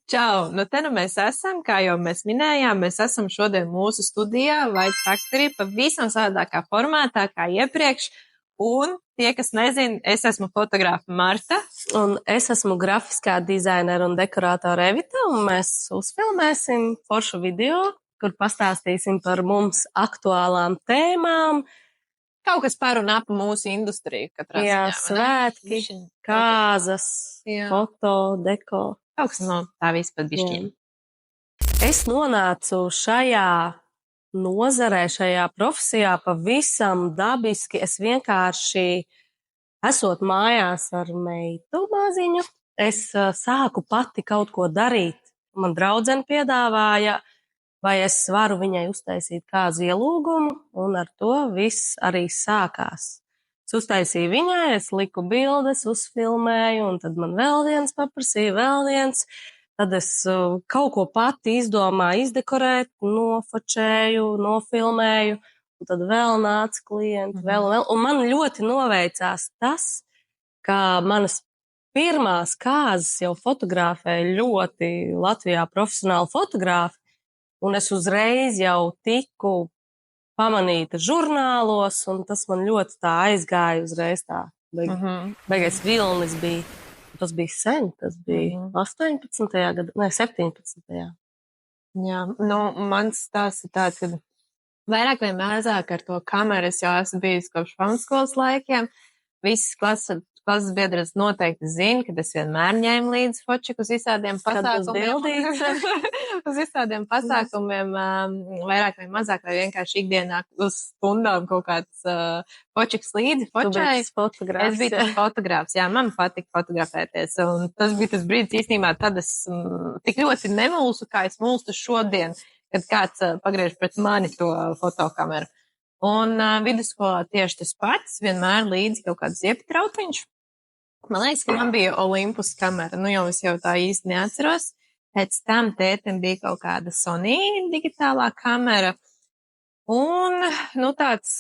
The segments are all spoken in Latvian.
Čau! Nu, te nu mēs esam, kā jau mēs minējām, mēs esam šodien mūsu studijā White Factory pavisam savādākā formātā kā iepriekš. Un tie, kas nezin, es esmu fotogrāfa Marta. Un es esmu grafiskā dizainera un dekorātora Evita, un mēs uzfilmēsim foršu video, kur pastāstīsim par mums aktuālām tēmām. Kaut kas par un ap mūsu industriju katrā Jā, ziņā, vai ne? svētki, Bišķiņ, kāzas, Jā. foto, deko. Kaut kas no tā vispār bišķiņ. Es nonācu šajā nozarē, šajā profesijā pavisam dabiski. Es vienkārši, esot mājās ar meitu maziņu, es sāku pati kaut ko darīt. Man draudzene piedāvāja, vai es varu viņai uztaisīt kādu ielūgumu, un ar to viss arī sākās. Es uztaisīju viņai, es liku bildes, uzfilmēju, un tad man vēl viens paprasīja, vēl viens. Tad es kaut ko pati izdomāju izdekorēt, nofočēju, nofilmēju, un tad vēl nāca klienti, vēl. Un man ļoti noveicās tas, ka manas pirmās kāzas jau fotografēja ļoti Latvijā profesionāli fotografi, un es uzreiz jau tiku pamanīta žurnālos, un tas man ļoti tā aizgāja uzreiz tā. Beigais vilnis bija. Tas bija sen, tas bija 18. gadā, ne, 17. Jā, nu, mans stāsts ir tāds, ka vairāk vai mazāk ar to kameru es jau esmu bijis kopš pamatskolas laikiem. Visas klases biedras noteikti zina, ka es vienmēr ņēmu līdzi fočiku uz visādiem pasākumiem. Uz visādiem pasākumiem, vairāk vai mazāk, vai vienkārši ikdienā uz stundām kaut kāds fočiks līdzi fočēju. Es biju tas fotogrāfs, jā, man patika fotografēties. Un tas bija tas brīdis īstenībā, tad es tik ļoti nemulsu, kā es mulstu šodien, kad kāds pagriež pret mani to fotokameru. Un vidusskolā tieši tas pats, vienmēr līdzi kaut kāds zieptrautiņš. Man liekas, ka man bija Olympus kamera, nu jau es jau tā īsti neatceros. Pēc tam tētim bija kaut kāda Sony digitālā kamera. Un, nu, tāds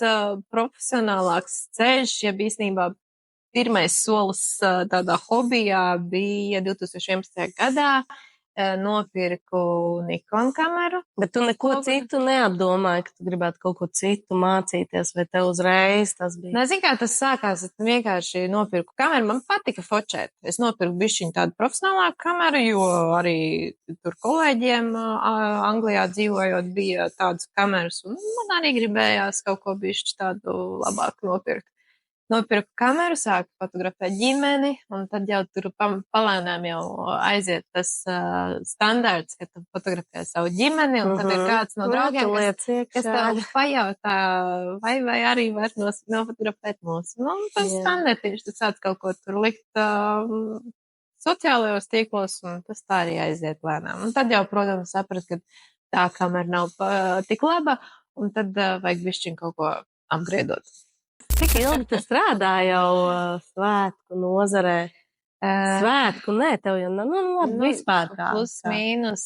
profesionālāks ceļš, ja īstenībā pirmais solis tādā hobijā bija 2011. gadā. Nopirku Nikon kameru. Bet tu neko citu neapdomāji, ka tu gribētu kaut ko citu mācīties, vai tev uzreiz tas bija? Nezinu, kā tas sākās, es vienkārši nopirku kameru, man patika fočēt. Es nopirku bišķiņu tādu profesionālāku kameru, jo arī tur kolēģiem Anglijā dzīvojot bija tādas kameras, un man arī gribējās kaut ko bišķi tādu labāku nopirkt. Nopirku kameru, sāku fotografēt ģimeni, un tad jau tur palēnām jau aiziet tas standarts, ka tu fotografē savu ģimeni, un tad ir kāds no draugiem, kas tev pajautā, vai arī var nofotografēt mūsu. Nu, tas standartiņš, tu sāc kaut ko tur likt sociālajos tīklos, un tas tā arī aiziet lēnām. Un tad jau, protams, saprat, ka tā kamera nav tik laba, un tad vajag bišķiņ kaut ko apgriedot. Cik ilgi tu strādā jau svētku nozarē? Svētku, nē, tev jau vispār kā. Plus mīnus,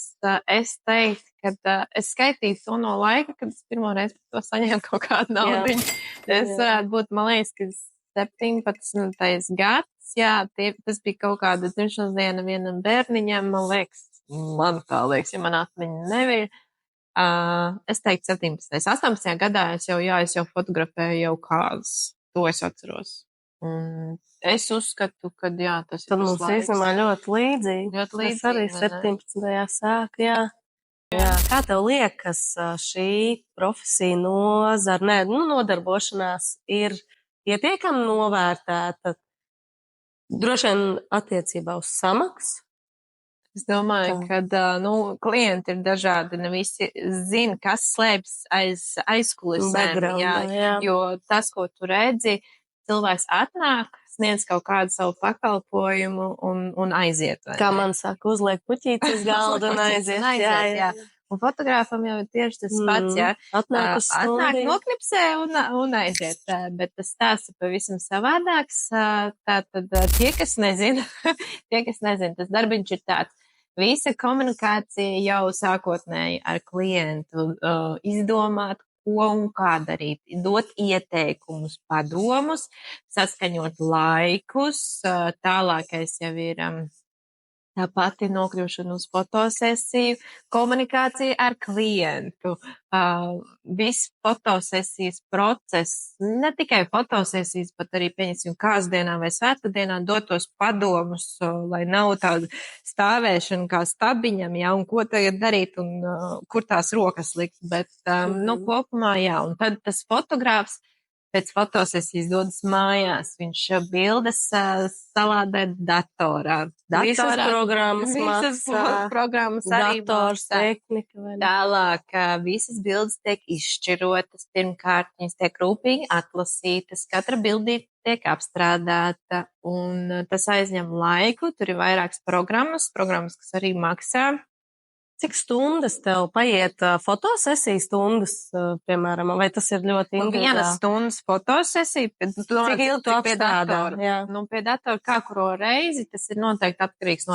es teiktu, ka es skaitīju to no laika, kad es pirmo reizi par to saņēmu kaut kādu naudiņu. Es varētu būt, man liekas, ka 17. gads, jā, tas bija kaut kāda dzimšanas diena vienam bērniņam, man tā liekas, ja man atmiņa nevir. Es teiktu 17. 18. gadā es jau fotografēju jau kādas, to es atceros. Es uzskatu, ka jā, tas tad mums īstenībā ļoti līdzīgi. Es arī 17. sāku, jā. Kā tev liekas šī profesija nozara, nodarbošanās ir pietiekami novērtēta? Droši vien attiecībā uz samaksu? Es domāju, ka klienti ir dažādi, ne visi zina, kas slēpjas aizkulisēm, jo tas, ko tu redzi, cilvēks atnāk, sniedz kaut kādu savu pakalpojumu un aiziet. Kā man saka, uzliek puķītes uz galda un aiziet. Jā. Un fotogrāfam jau ir tieši tas pats, jā. Atnāk, noklipsē un aiziet. Bet tas stāsts ir pavisam savādāks. Tātad tie, kas nezina, tas darbiņš ir tāds. Visa komunikācija jau sākotnēji ar klientu izdomāt, ko un kā darīt, dot ieteikumus, padomus, saskaņot laikus, tālākais jau ir Tā pati nokļūšana uz fotosesiju, komunikācija ar klientu, viss fotosesijas process, ne tikai fotosesijas, bet arī, pieņemsim, kāsdienā vai svētdienā dotos padomus, lai nav tāda stāvēšana kā stabiņam, ja, un ko tagad darīt un kur tās rokas likt, bet, nu, kopumā, jā, un tad tas fotogrāfs pēc fotosesijas dodas mājās. Viņš bildes salādē datorā. Visas programmas maksā. Programmas arī dators, maksā. tehnika. Vai ne? Tālāk visas bildes tiek izšķirotas. Pirmkārt, viņas tiek rūpīgi atlasītas. Katra bildīte tiek apstrādāta. Un tas aizņem laiku. Tur ir vairākas programmas, kas arī maksā. Cik stundas tev paiet fotosesijas stundas, piemēram, vai tas ir ļoti individuāli? Vienas stundas fotosesija. Cik ilgi tu apstrādā? Nu, pie datora kā kuro reizi, tas ir noteikti atkarīgs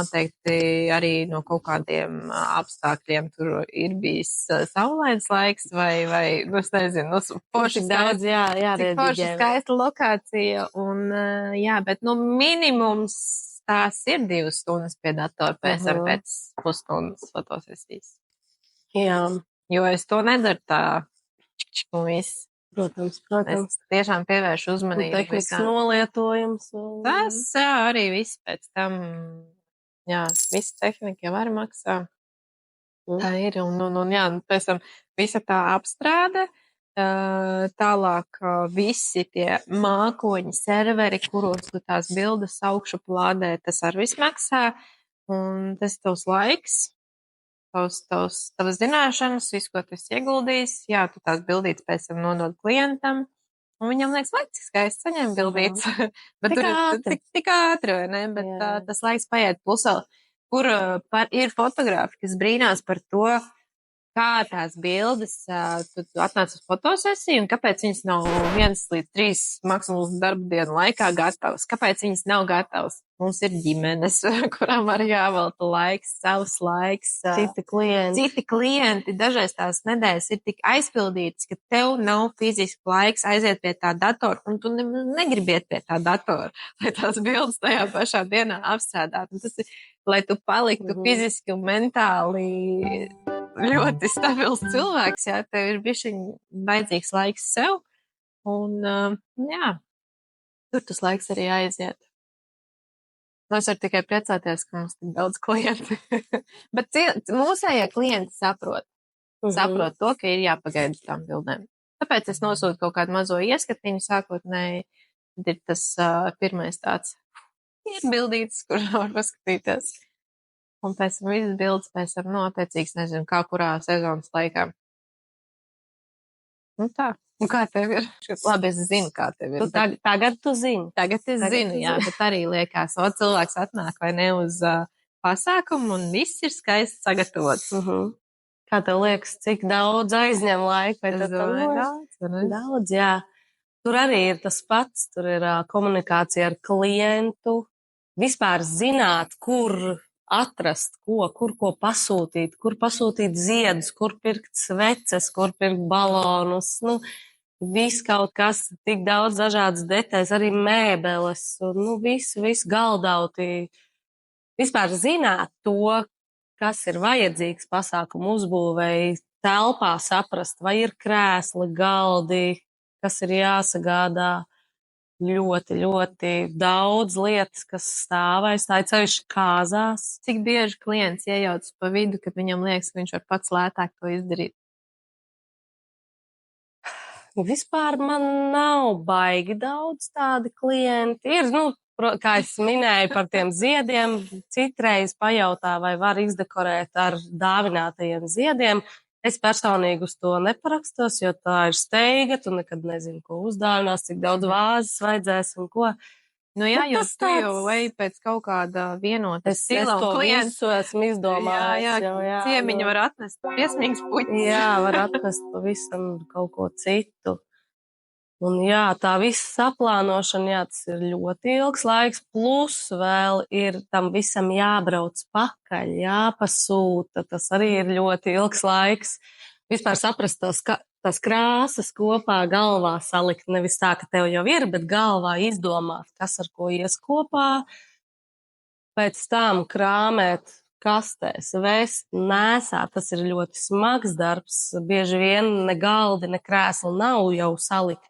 arī no kaut kādiem apstākļiem. Tur ir bijis saulains laiks vai es nezinu, Cik daudz jārēģē. Forša skaista lokācija un, jā, bet, nu, minimums tās ir 2 stundas pie datora pēc pusstundas fotosesijas. Jā. Jo es to nedaru tā un viss. Protams. Es tiešām pievēršu uzmanību. Tehnikas nolietojums. Tas arī viss pēc tam, jā, viss tehnika jau arī maksā. Tā ir, un jā, pēc tam visa tā apstrāde. Tālāk visi tie mākoņi, serveri, kuros tu tās bildes augšu plādē, tas arī viss maksā, un tas ir tavs laiks, tavas zināšanas, visu, ko tu esi ieguldījis, jā, tu tās bildītes pēc tam nodod klientam, un viņam liekas, vai cik skaisti saņem bildītes, bet tik ātri, vai ne, bet tas laiks paiet pusē, kur ir fotogrāfi, kas brīnās par to, kā tās bildes, tu atnāc uz fotosesiju, un kāpēc viņas nav 1 līdz 3 maksimums darba dienu laikā gatavas? Kāpēc viņas nav gatavas? Mums ir ģimenes, kurām arī jāvelta laiks, savs laiks. Citi klienti. Dažreiz tās nedēļas ir tik aizpildītas, ka tev nav fiziski laiks aiziet pie tā datora, un tu negribi iet pie tā datora, lai tās bildes tajā pašā dienā apstrādātu. Tas ir, lai tu paliktu fiziski un mentāli ļoti stabils cilvēks, jā, tev ir bišķiņ vajadzīgs laiks sev, un, jā, tur tas laiks arī aiziet. Es varu tikai priecāties, ka mums tik daudz klienti. Bet mūsējie klienti saprot to, ka ir jāpagaida tām bildēm. Tāpēc es nosūtu kaut kādu mazo ieskatiņu sākotnēji, tad ir tas pirmais tāds, ir bildītes, kur var paskatīties. Un pēc tam visas bildes pēc tam notiecīgs, nezinu, kā kurā sezonas laikā. Nu tā. Un kā tev ir? Labi, es zinu, kā tev ir. Tagad tu zini. Tagad es zinu, jā, bet arī liekas, cilvēks atnāk vai ne uz pasākumu un viss ir skaisti sagatavots. Kā tev liekas, cik daudz aizņem laiku? Daudz, jā. Tur arī ir tas pats, tur ir komunikācija ar klientu. Vispār zināt, kur atrast, kur pasūtīt, kur pasūtīt ziedus, kur pirkt sveces, kur pirkt balonus, nu, viss kaut kas, tik daudz dažādas detaļas, arī mēbeles, nu, visu galdauti. Vispār zināt to, kas ir vajadzīgs pasākumu uzbūvēji, telpā saprast, vai ir krēsli, galdi, kas ir jāsagādā. Ļoti, ļoti daudz lietas, kas stāvēs, tā ir ceļš kāzās. Cik bieži klients iejaucas pa vidu, kad viņam liekas, ka viņš var pats lētāk to izdarīt? Vispār man nav baigi daudz tādi klienti. Ir, nu, kā es minēju par tiem ziediem, citreiz pajautā, vai var izdekorēt ar dāvinātajiem ziediem. Es personīgi uz to neparakstos, jo tā ir steiga, tu nekad nezini, ko uzdāvinās, cik daudz vāzes vajadzēs un ko. Nu jā, jo tu jau ej pēc kaut kāda vienota stila. Es to visu esmu izdomājis. Jā, ciemiņu var atnest piesmīgs puķis. Jā, var atnest pavisam kaut ko citu. Un jā, tā visa saplānošana, jā, tas ir ļoti ilgs laiks, plus vēl ir tam visam jābrauc pakaļ, jāpasūta, tas arī ir ļoti ilgs laiks. Vispār saprast tās krāsas kopā galvā salikt, nevis tā, ka tev jau ir, bet galvā izdomāt, kas ar ko ies kopā. pēc tam krāmēt kastēs, vest, nēsāt, tas ir ļoti smags darbs. Bieži vien ne galdi, ne krēsli nav jau salikti.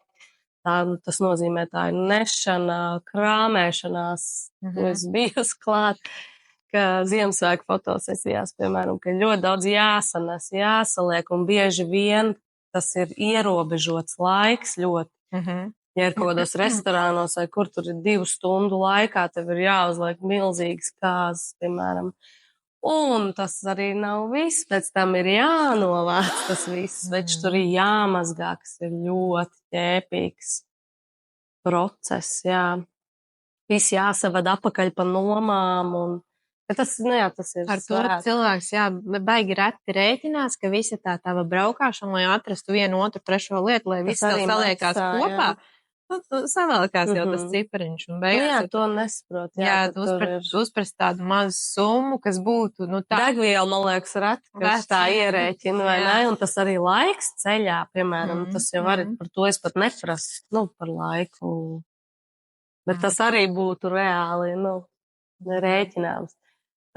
Tas nozīmē, tā ir nešana, krāmēšanās, ko es biju klāt, ka Ziemassvētku fotosesijās, piemēram, ka ļoti daudz jāsanes, jāsaliek, un bieži vien tas ir ierobežots laiks ļoti. Ja ir kaut kādos restorānos, vai kur tur ir 2 stundu laikā, tev ir jāuzliek milzīgas kāzas, piemēram. Un tas arī nav viss, pēc tam ir jānovāc tas viss, bet tur ir jāmazgā, kas ir ļoti ķēpīgs process, jā. Viss jāsavad apakaļ pa nomām, un tas, nu jā, tas ir ar to cilvēks, jā, baigi reti rēķinās, ka visa tā tava braukāšana, lai atrastu vienu, otru, trešo lietu, lai viss tev saliekās kopā. Savēlkās jau tas cipariņš un beigās. Jā, to nesaprot. Jā, uzprast tādu mazu summu, kas būtu, tā. Degviela, man liekas, kas tā ierēķina, vai ne? Un tas arī laiks ceļā, piemēram, tas jau arī par to es pat neprasu, par laiku. Bet tas arī būtu reāli, rēķināms.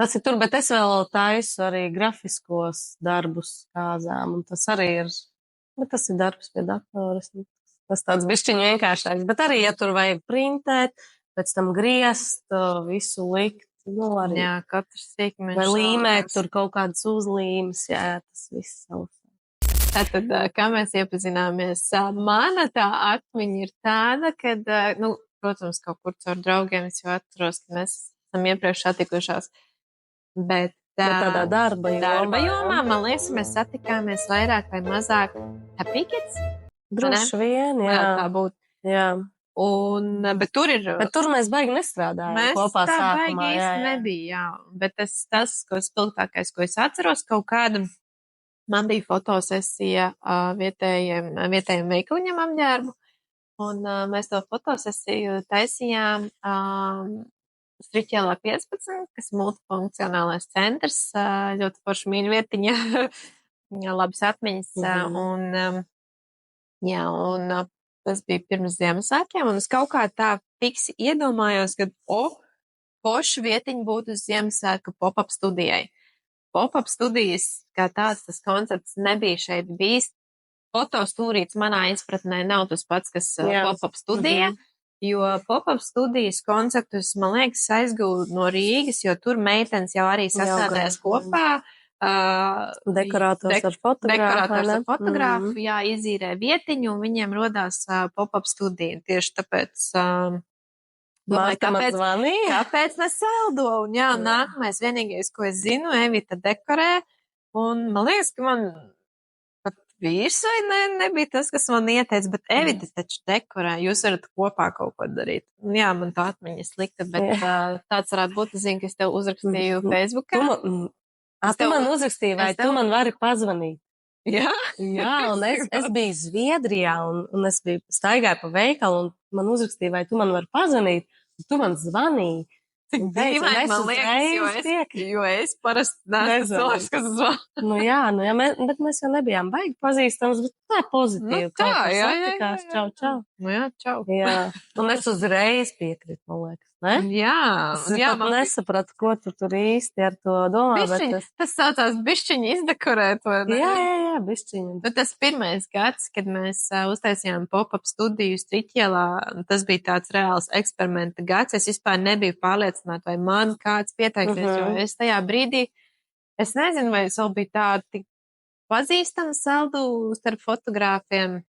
Tas ir tur, bet es vēl taisu arī grafiskos darbus kāzām, un tas arī ir, bet tas ir darbs pie datoras. Tas tāds bišķiņ vienkāršāks, bet arī, ja tur vajag printēt, pēc tam griezt, visu likt, arī. Jā, katrs sīkmeņš. Vai līmēt tur kaut kādas uzlīmes, jā, tas viss savs. Tātad, kā mēs iepazināmies, mana tā atmiņa ir tāda, kad, protams, kaut kur caur draugiem es jau atceros, ka mēs esam iepriekš satikušās, bet tādā darba jomā, man liekas, mēs satikāmies vairāk vai mazāk tapīkets. Droši vien, jā. Tā būtu. Jā. Bet tur mēs baigi nestrādājām kopā sākumā. Mēs tā baigi īsti nebija, jā. Bet tas, ko spilgtākais, ko es atceros, kaut kāda, man bija fotosesija vietējiem veikaliņam apģērbu, un mēs to fotosesiju taisījām Striķielā 15, kas multifunkcionālais centrs, ļoti forši mīļa vietiņa, labas atmiņas, Jā, un tas bija pirms Ziemassvētkiem, un es kaut kā tā fiksi iedomājos, ka, pošu vietiņa būtu uz Ziemassvētku pop-up studijai. Pop-up studijas, kā tāds, tas koncepts nebija šeit bijis. Fotostūrīts manā izpratnē nav tas pats, kas pop-up studija, jo pop-up studijas konceptus, man liekas, aizgūdu no Rīgas, jo tur meitenes jau arī sasādājās kopā. Dekorators ar fotogrāfu, jā, izīrē vietiņu, un viņiem rodās pop-up studija. Tieši tāpēc, kāpēc nesaldo? Un jā, nākamais vienīgais, ko es zinu, Evita dekorē, un man liekas, ka man pat vīrs vai nebija tas, kas man ieteica, bet Evita taču dekorē, jūs varat kopā kaut ko darīt. Un jā, man tā atmiņa slikta, bet tāds varētu būt, es zinu, ka es tev uzrakstīju Facebookā. Tu man uzrakstīji, vai tu man vari pazvanīt? Jā, un es biju Zviedrijā, un es biju staigāju pa veikalu, un man uzrakstīja, vai tu man vari pazvanīt, un tu man zvanīji. Cik dīvaini, man liekas, jo es parasti neesmu cilvēks, kas zvana. Jā, bet mēs jau nebijām baigi pazīstams, bet tā ir pozitīvi. Jā. Čau. Čau. Jā, un es uzreiz piekritu, man liekas. Ne? Jā, man nesapratu, ko tu tur īsti ar to domā. Tas saucās bišķiņi izdekorēt, vai ne? Jā, bišķiņi. Bet tas pirmais gads, kad mēs uztaisījām pop-up studiju Striķielā, tas bija tāds reāls eksperimenta gads. Es vispār nebiju pārliecināta, vai man kāds pieteiksies, jo es tajā brīdī, es nezinu, vai es vēl biju tāda tik pazīstama saldu starp fotogrāfiem.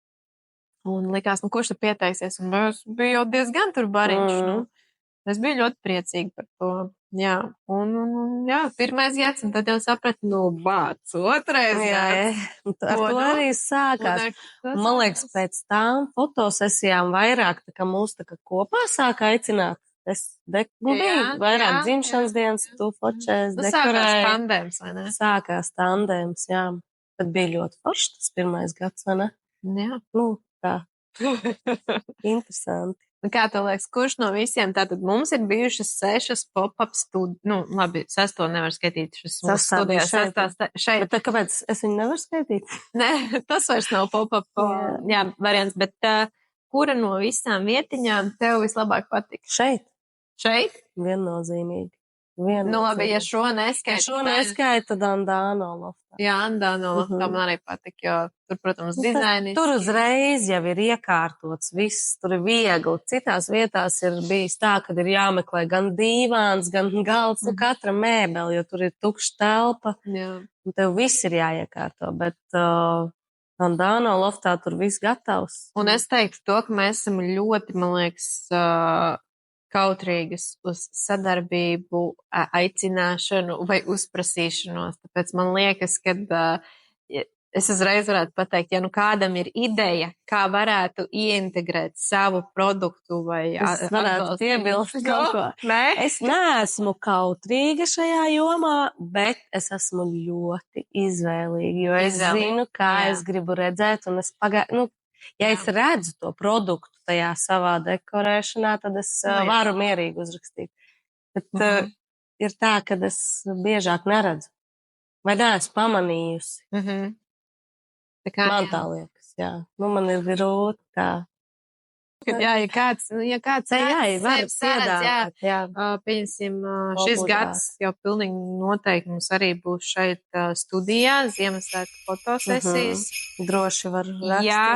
Un likās, kurš tur pieteiksies, un es biju jau diezgan tur bariņš, Es biju ļoti priecīga par to. Jā, un pirmais gads, un tad jau sapratu, bāc, otrais gads. Ar to arī sākās. Man liekas, pēc tām fotosesijām vairāk, tā kā mūs tā kā kopā sāka aicināt. Bija vairāk dzimšanas dienas, tu fočēs, dekorēji. Sākās tandēms, vai ne? Sākās tandēms, jā. Tad bija ļoti forši tas pirmais gads, vai ne? Jā. Tā. Interesanti. Kā tev liekas, kurš no visiem, tātad mums ir bijušas 6 pop-up studijas, labi, 6 nevar skaitīt šis studijās, 6 šeit. Bet kāpēc es viņu nevaru skaitīt? Nē, tas vairs nav pop-up, variants, bet kura no visām vietiņām tev vislabāk patika? Šeit? Šeit? Viennozīmīgi. Viena Nu, labi, ja šo Ja neskaita. šo neskaita, tad Andāno loftā. Jā, Andāno loftā man arī patīk, jo tur, protams, dizainiski. Tur uzreiz jau ir iekārtots viss, tur ir viegli. Citās vietās ir bijis tā, ka ir jāmeklē gan dīvāns, gan galds, katra mēbeli, jo tur ir tukša telpa. Jā. Un tev viss ir jāiekārto, bet Andāno loftā tur viss gatavs. Un es teiktu to, ka mēs esam ļoti, man liekas, kautrīgas uz sadarbību, aicināšanu vai uzprasīšanos. Tāpēc man liekas, ka es uzreiz varētu pateikt, ja nu kādam ir ideja, kā varētu ieintegrēt savu produktu vai Es varētu piebilst kaut ko. Nē? Es neesmu kautrīga šajā jomā, bet es esmu ļoti izvēlīga, jo es zinu, kā es gribu redzēt, un es ja es redzu to produktu tajā savā dekorēšanā, tad es varu mierīgi uzrakstīt. Bet ir tā, ka es biežāk neredzu. Vai neesmu pamanījusi? Tā kā, man tā liekas, jā. Nu, man ir grūti tā. Jā, ja kāds var piedāvāt, jā. Pieņemsim, šis gads jau pilnīgi noteikti mums arī būs šeit studijā, Ziemassvētku fotosesijas. Droši var rakstīt. Jā,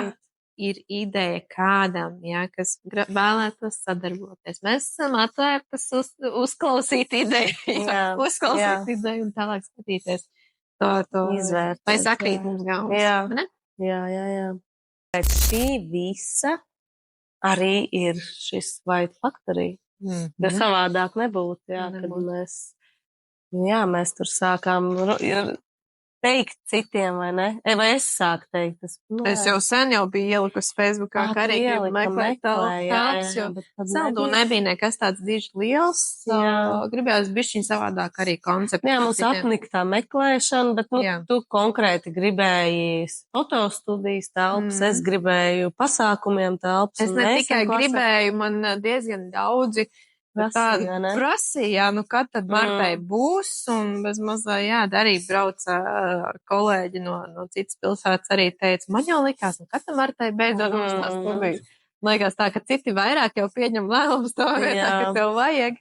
ir ideja kādam, jā, kas vēlētos sadarboties. Mēs esam atvērtas uzklausīt ideju, ideju un tālāk skatīties to izvērtēt. Vai sakrīt mums galvas, ne? Jā. Pēc šī visa arī ir šis White Factory, jo savādāk nebūtu, kad mēs tur sākām teikt citiem, vai ne? Vai es sāku teikt? Es jau sen biju ielikusi Facebookā, ka arī gribu meklēt telpas, jo saldu nebija nekas tāds diži liels. Gribējās bišķiņ savādāk arī konceptu. Jā, mums apnika tā meklēšana, bet tu konkrēti gribēji fotostudijas telpas, es gribēju pasākumiem telpas. Es ne tikai gribēju, man diezgan daudzi prasīja, kad tad Martai būs, un bez mazā, arī brauca kolēģi no citas pilsētas, arī teica, man jau likās, kad tad Martai beidzot mums tās studijas. Man liekas tā, ka citi vairāk jau pieņem lēmumus to vietā, ka tev vajag.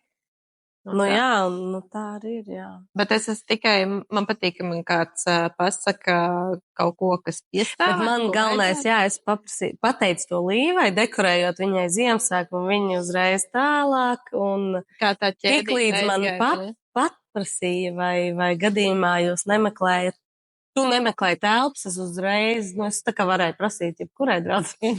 Tā arī ir, jā. Bet es esmu tikai, man patīk, ka man kāds pasaka kaut ko, kas piestāv. Bet man galvenais, es pateicu to Līvai, dekorējot viņai Ziemassvētku, un viņa uzreiz tālāk, un tik līdz man patprasīja, vai gadījumā jūs nemeklējat, tu nemeklēji telpas, es uzreiz, es tā kā varēju prasīt, jebkurai draudzē.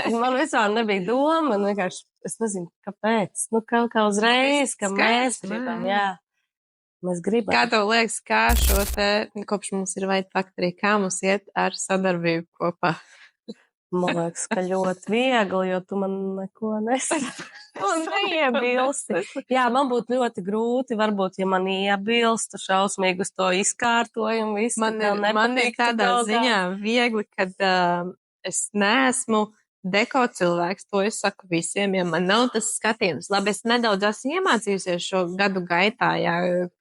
Man vispār nebija doma, man vienkārši, es nezinu, kāpēc. Kaut kā uzreiz, ka mēs gribam, mēs gribam. Kā tev liekas, kā šo te, kopš mums ir White Factory, kā mums iet ar sadarbību kopā? Man liekas, ka ļoti viegli, jo tu man neko nesaki. Un neiebilsti. Jā, man būtu ļoti grūti, varbūt, ja man iebilstu šausmīgi uz to izkārtojumu, visu. Man ir tādā ziņā viegli, kad es neesmu deko cilvēks, to es saku visiem, ja man nav tas skatījums. Labi, es nedaudz esmu iemācījusies šo gadu gaitā,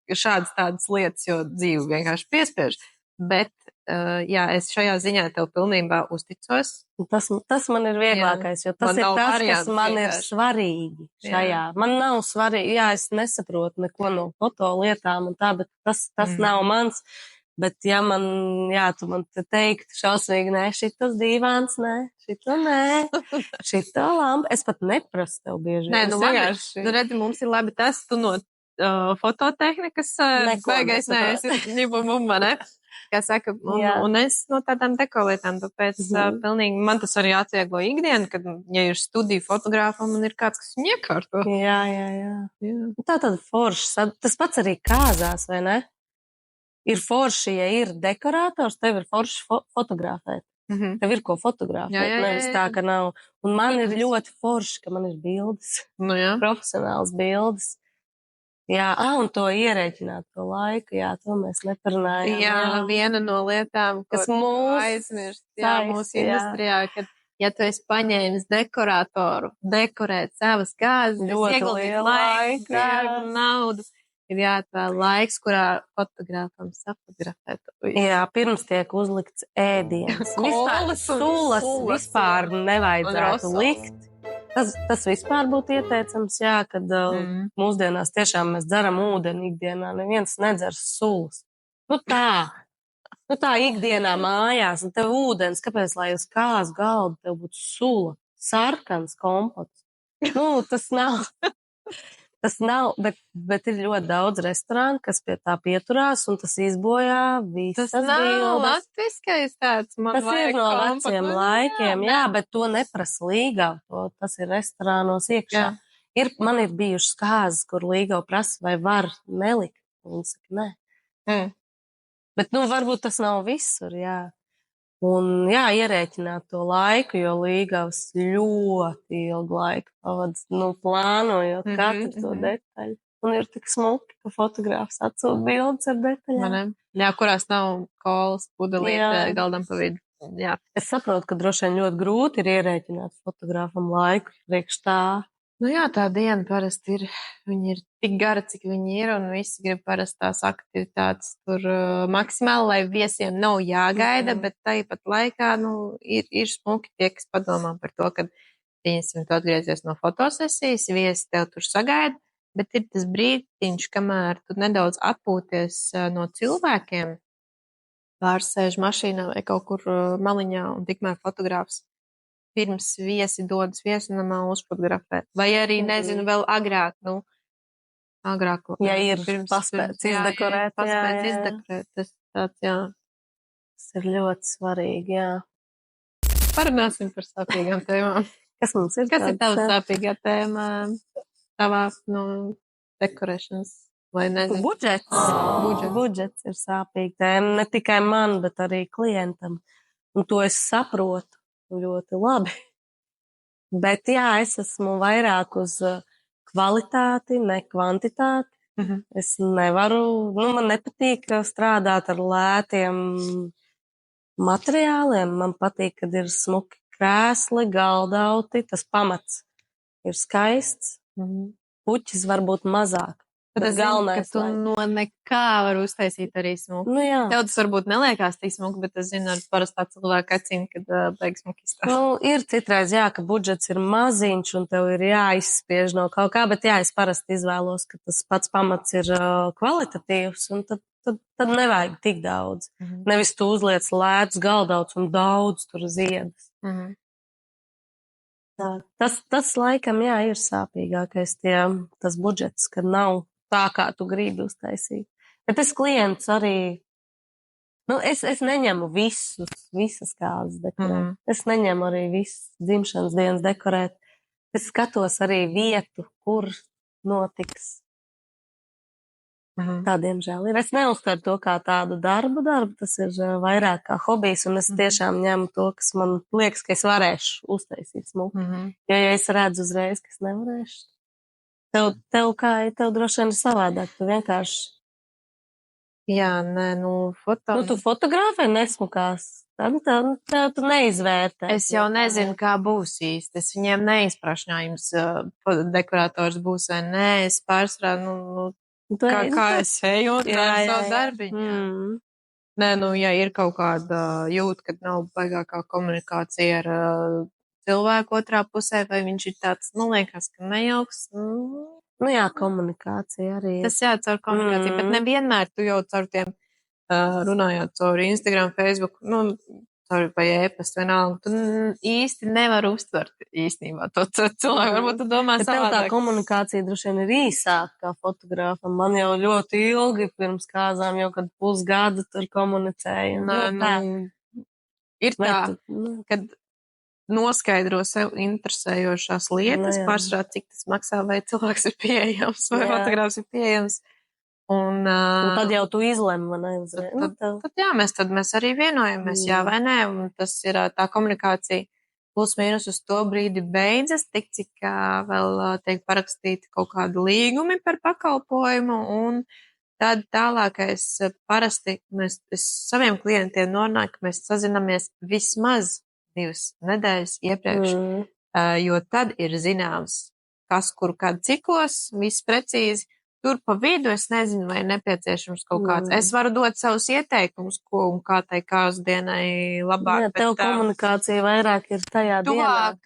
šādas tādas lietas, jo dzīve vienkārši piespiež. Bet, es šajā ziņā tev pilnībā uzticos. Tas man ir vieglākais, jo tas ir tas, kas man ir svarīgi šajā. Man nav svarīgi, es nesaprotu neko no foto lietām un tā, bet tas nav mans. Bet, ja man, tu man te teiktu šausmīgi, nē, šitas dīvāns, nē, šito lampu, es pat neprasu tev bieži. Nē, redzi, mums ir labi tas, tu no fototehnikas baigais, es ņimu mumma, ne? Kā saka, un es no tādām dekolietām, tāpēc pilnīgi man tas arī atvieglo ikdienu, kad, ja ir studija fotogrāfa, man ir kāds, kas viņu iekārto. Jā. Tā tad forši, tas pats arī kāzās, vai ne? Ir forši, ja ir dekorātors, tev ir forši fotografēt. Tev ir ko fotografēt, nevis tā, ka nav. Un man ir ļoti forši, ka man ir bildes, profesionāls bildes. Jā, un to ierēķināt, to laiku, to mēs neparunājām. Jā, viena no lietām, kas mūs aizmirst, mūsu industrijā, kad, ja tu esi paņēmis dekorātoru, dekorēt savas kāzas, ieguldīt laiku, naudu, ir jāatvēl laiks, kurā fotogrāfam safotografēt. Jā, pirms tiek uzlikts ēdiens. Kolas sulas vispār nevajadzētu likt. Tas vispār būtu ieteicams, jā, kad mūsdienās tiešām mēs dzeram ūdeni ikdienā, neviens nedzer sulas. Nu tā ikdienā mājās, un tev ūdens, kāpēc, lai uz kāz galda tev būtu sula, sarkans kompots? Nu, tas nav, bet ir ļoti daudz restorānu, kas pie tā pieturās, un tas izbojā visas Tas nav bildes. latviskais tāds, man Tas ir vajag no kompotu. veciem laikiem, jā, bet to neprasa līgava, tas ir restorānos iekšā. Man ir bijušas kāzas, kur līgava prasa, vai var nelikt, un viņi saka, nē. Bet, varbūt tas nav visur, jā. Un, jā, ierēķināt to laiku, jo līgavas ļoti ilgu laiku pavads, plānojot katru to detaļu. Un ir tik smuki, ka fotogrāfs atsūta bildes ar detaļām. Jā, kurās nav kolas pudelīte galdam pa vidu. Jā. Es saprotu, ka droši vien ļoti grūti ir ierēķināt fotogrāfam laiku priekš tā. Jā, tā diena parasti viņi ir tik gara, cik viņi ir, un visi grib parasti tās aktivitātes tur maksimāli, lai viesiem nav jāgaida, bet tāpat laikā, ir smuki tie, kas padomā par to, ka, pieņemsim, tu atgriezies no fotosesijas, viesi tev tur sagaida, bet ir tas brīdiņš, kamēr tu nedaudz atpūties no cilvēkiem, pārsēž mašīnā vai kaut kur maliņā, un tikmēr fotogrāfs pirms viesi dodas viesunamā uzfotografēt. Vai arī, nezinu, vēl agrāk, agrāk. Ja ir paspēts izdekorēt. Tas tāds, jā. Tas ir ļoti svarīgi, jā. Parunāsim par sāpīgām tēmām. Kas mums ir? Kas ir tava sāpīgā tēma tavā, dekorēšanas? Vai nezinu? Budžets ir sāpīga tēma. Ne tikai man, bet arī klientam. Un to es saprotu ļoti labi. Bet jā, es esmu vairāk uz kvalitāti, ne kvantitāti. Es nevaru, man nepatīk strādāt ar lētiem materiāliem. Man patīk, kad ir smuki krēsli, galdauti, tas pamats ir skaists. Puķis var būt mazāk. Bet galvenais, ka tu no nekā var uztaisīt arī smuku. Tev tas varbūt neliekās tik smuku, bet es zinu, ar parastā cilvēka acīm, kad beigas smuki izstāst. Ir citreiz, jā, ka budžets ir maziņš un tev ir jāizspiež no kaut kā, bet jā, es parasti izvēlos, ka tas pats pamats ir kvalitatīvs, un tad nevajag tik daudz. Nevis tu uzliec lētus galdauts un daudz tur ziedus. Tas laikam, jā, ir sāpīgākais tas budžets, kad nav tā, kā tu gribi uztaisīt. Bet es klients arī, es neņemu visas kāzas dekorēt. Es neņemu arī visas dzimšanas dienas dekorēt. Es skatos arī vietu, kur notiks. Tādiem žēl ir. Es neuztveru to kā tādu darbu, tas ir vairāk kā hobijs, un es tiešām ņemu to, kas man liekas, ka es varēšu uztaisīt smuku. Jo, ja es redzu uzreiz, ka es nevarēšu, tev droši vien ir savādāk, tu vienkārši... Jā, nē, tu fotografē nesmukās, tad tu neizvērtē. Es jau nezinu, kā būs īsti. Es viņiem neizprašņāju, jums dekorators būs vai nē, es pārsvarā, kā es eju un tā savu darbiņu. Nē, ja ir kaut kāda jūta, kad nav baigākā komunikācija ar cilvēku otrā pusē, vai viņš ir tāds, liekas, ka nejauks. Jā, komunikācija arī ir. Tas caur komunikāciju, bet nevienmēr tu jau caur tiem runājot caur Instagram, Facebook, vai e-pastu vienalga, tu īsti nevar uztvert īstenībā to cilvēku. Varbūt tu domā savādāk. Tev tā komunikācija droši vien ir īsāka kā fotogrāfam. Man jau ļoti ilgi pirms kāzām, jau kad pusgadu tur komunicēju. Ir tā, kad noskaidro sev interesējošās lietas, pārsvarā, cik tas maksā, vai cilvēks ir pieejams, vai fotogrāfs ir pieejams. Un tad jau tu izlemi, man aizvien. Tad mēs arī vienojamies, jā vai nē, un tas ir tā komunikācija plus mīnus uz to brīdi beidzas, tik cik vēl tiek parakstīti kaut kādi līgumi par pakalpojumu, un tad tālākais parasti es saviem klientiem norunāju, ka mēs sazinamies vismaz 2 nedēļas iepriekš, jo tad ir zināms, kas, kur, kad cikos, viss precīzi. tur pa vidu es nezinu, vai nepieciešams kaut kāds. Es varu dot savus ieteikumus, ko un kā tai kāzdienai labāk. Jā, tev komunikācija vairāk ir tajā tuvāk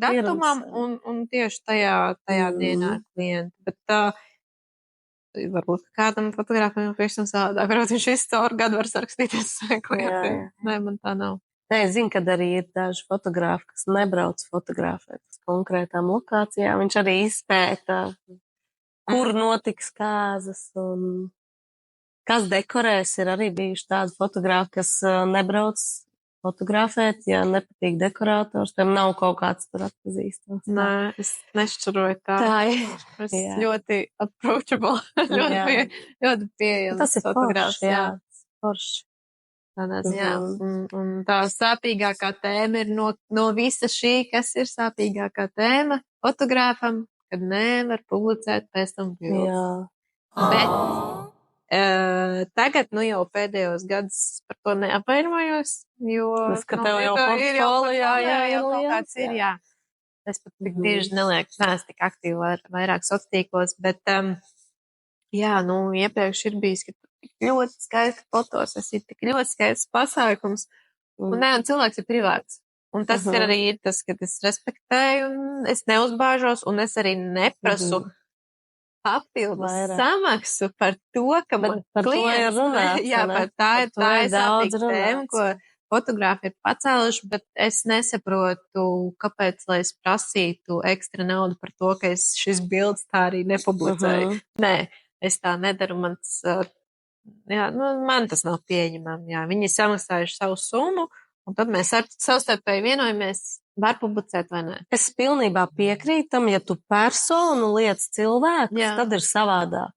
datumam un tieši tajā dienā ar klientu. Bet varbūt kādam fotogrāfam jau pavisam savādāk. Varbūt viņš visu caur gadu var sarakstīties savai klientei. Nē, man tā nav. Nē, es zinu, ka arī ir daži fotografi, kas nebrauc fotografēt uz konkrētām lokācijām. Viņš arī izpēta, kur notiks kāzas un kas dekorēs. Ir arī bijuši tādi fotografi, kas nebrauc fotografēt, ja nepatīk dekorators, tam nav kaut kāds tur atpazīstams. Nē, es nešķiroju tā. Tā ir. Es ļoti approachable, ļoti pieejams. Tas ir fotogrāfs. Jā, forši. Tādā ziņā. Un tā sāpīgākā tēma ir no visa šī, kas ir sāpīgākā tēma fotogrāfam, kad nevar publicēt pēc tam bildes. Jā. Bet tagad, jau pēdējos gadus par to neapvainojos, jo ka tev jau portfolijā jau kaut kāds ir, jā. Es pat tik bieži nelieku, neesmu tik aktīvi vairāk sociālos, bet, iepriekš ir bijis, ka tik ļoti skaisti fotos, tas ir tik ļoti skaists pasākums, un cilvēks ir privāts. Un tas ir arī tas, ka es respektēju, un es neuzbāžos, un es arī neprasu papildus samaksu par to, ka man klients, tā ir sāpīga tēma, ko fotografi ir pacēluši, bet es nesaprotu, kāpēc, lai es prasītu ekstra naudu par to, ka es šis bildes tā arī nepublicēju. Nē, es tā nedaru, man tas nav pieņemami, viņi ir samaksājuši savu summu, un tad mēs savstarpēji vienojamies, var publicēt vai nē. Es pilnībā piekrītam, ja tu personu liec cilvēkus, tad ir savādāk.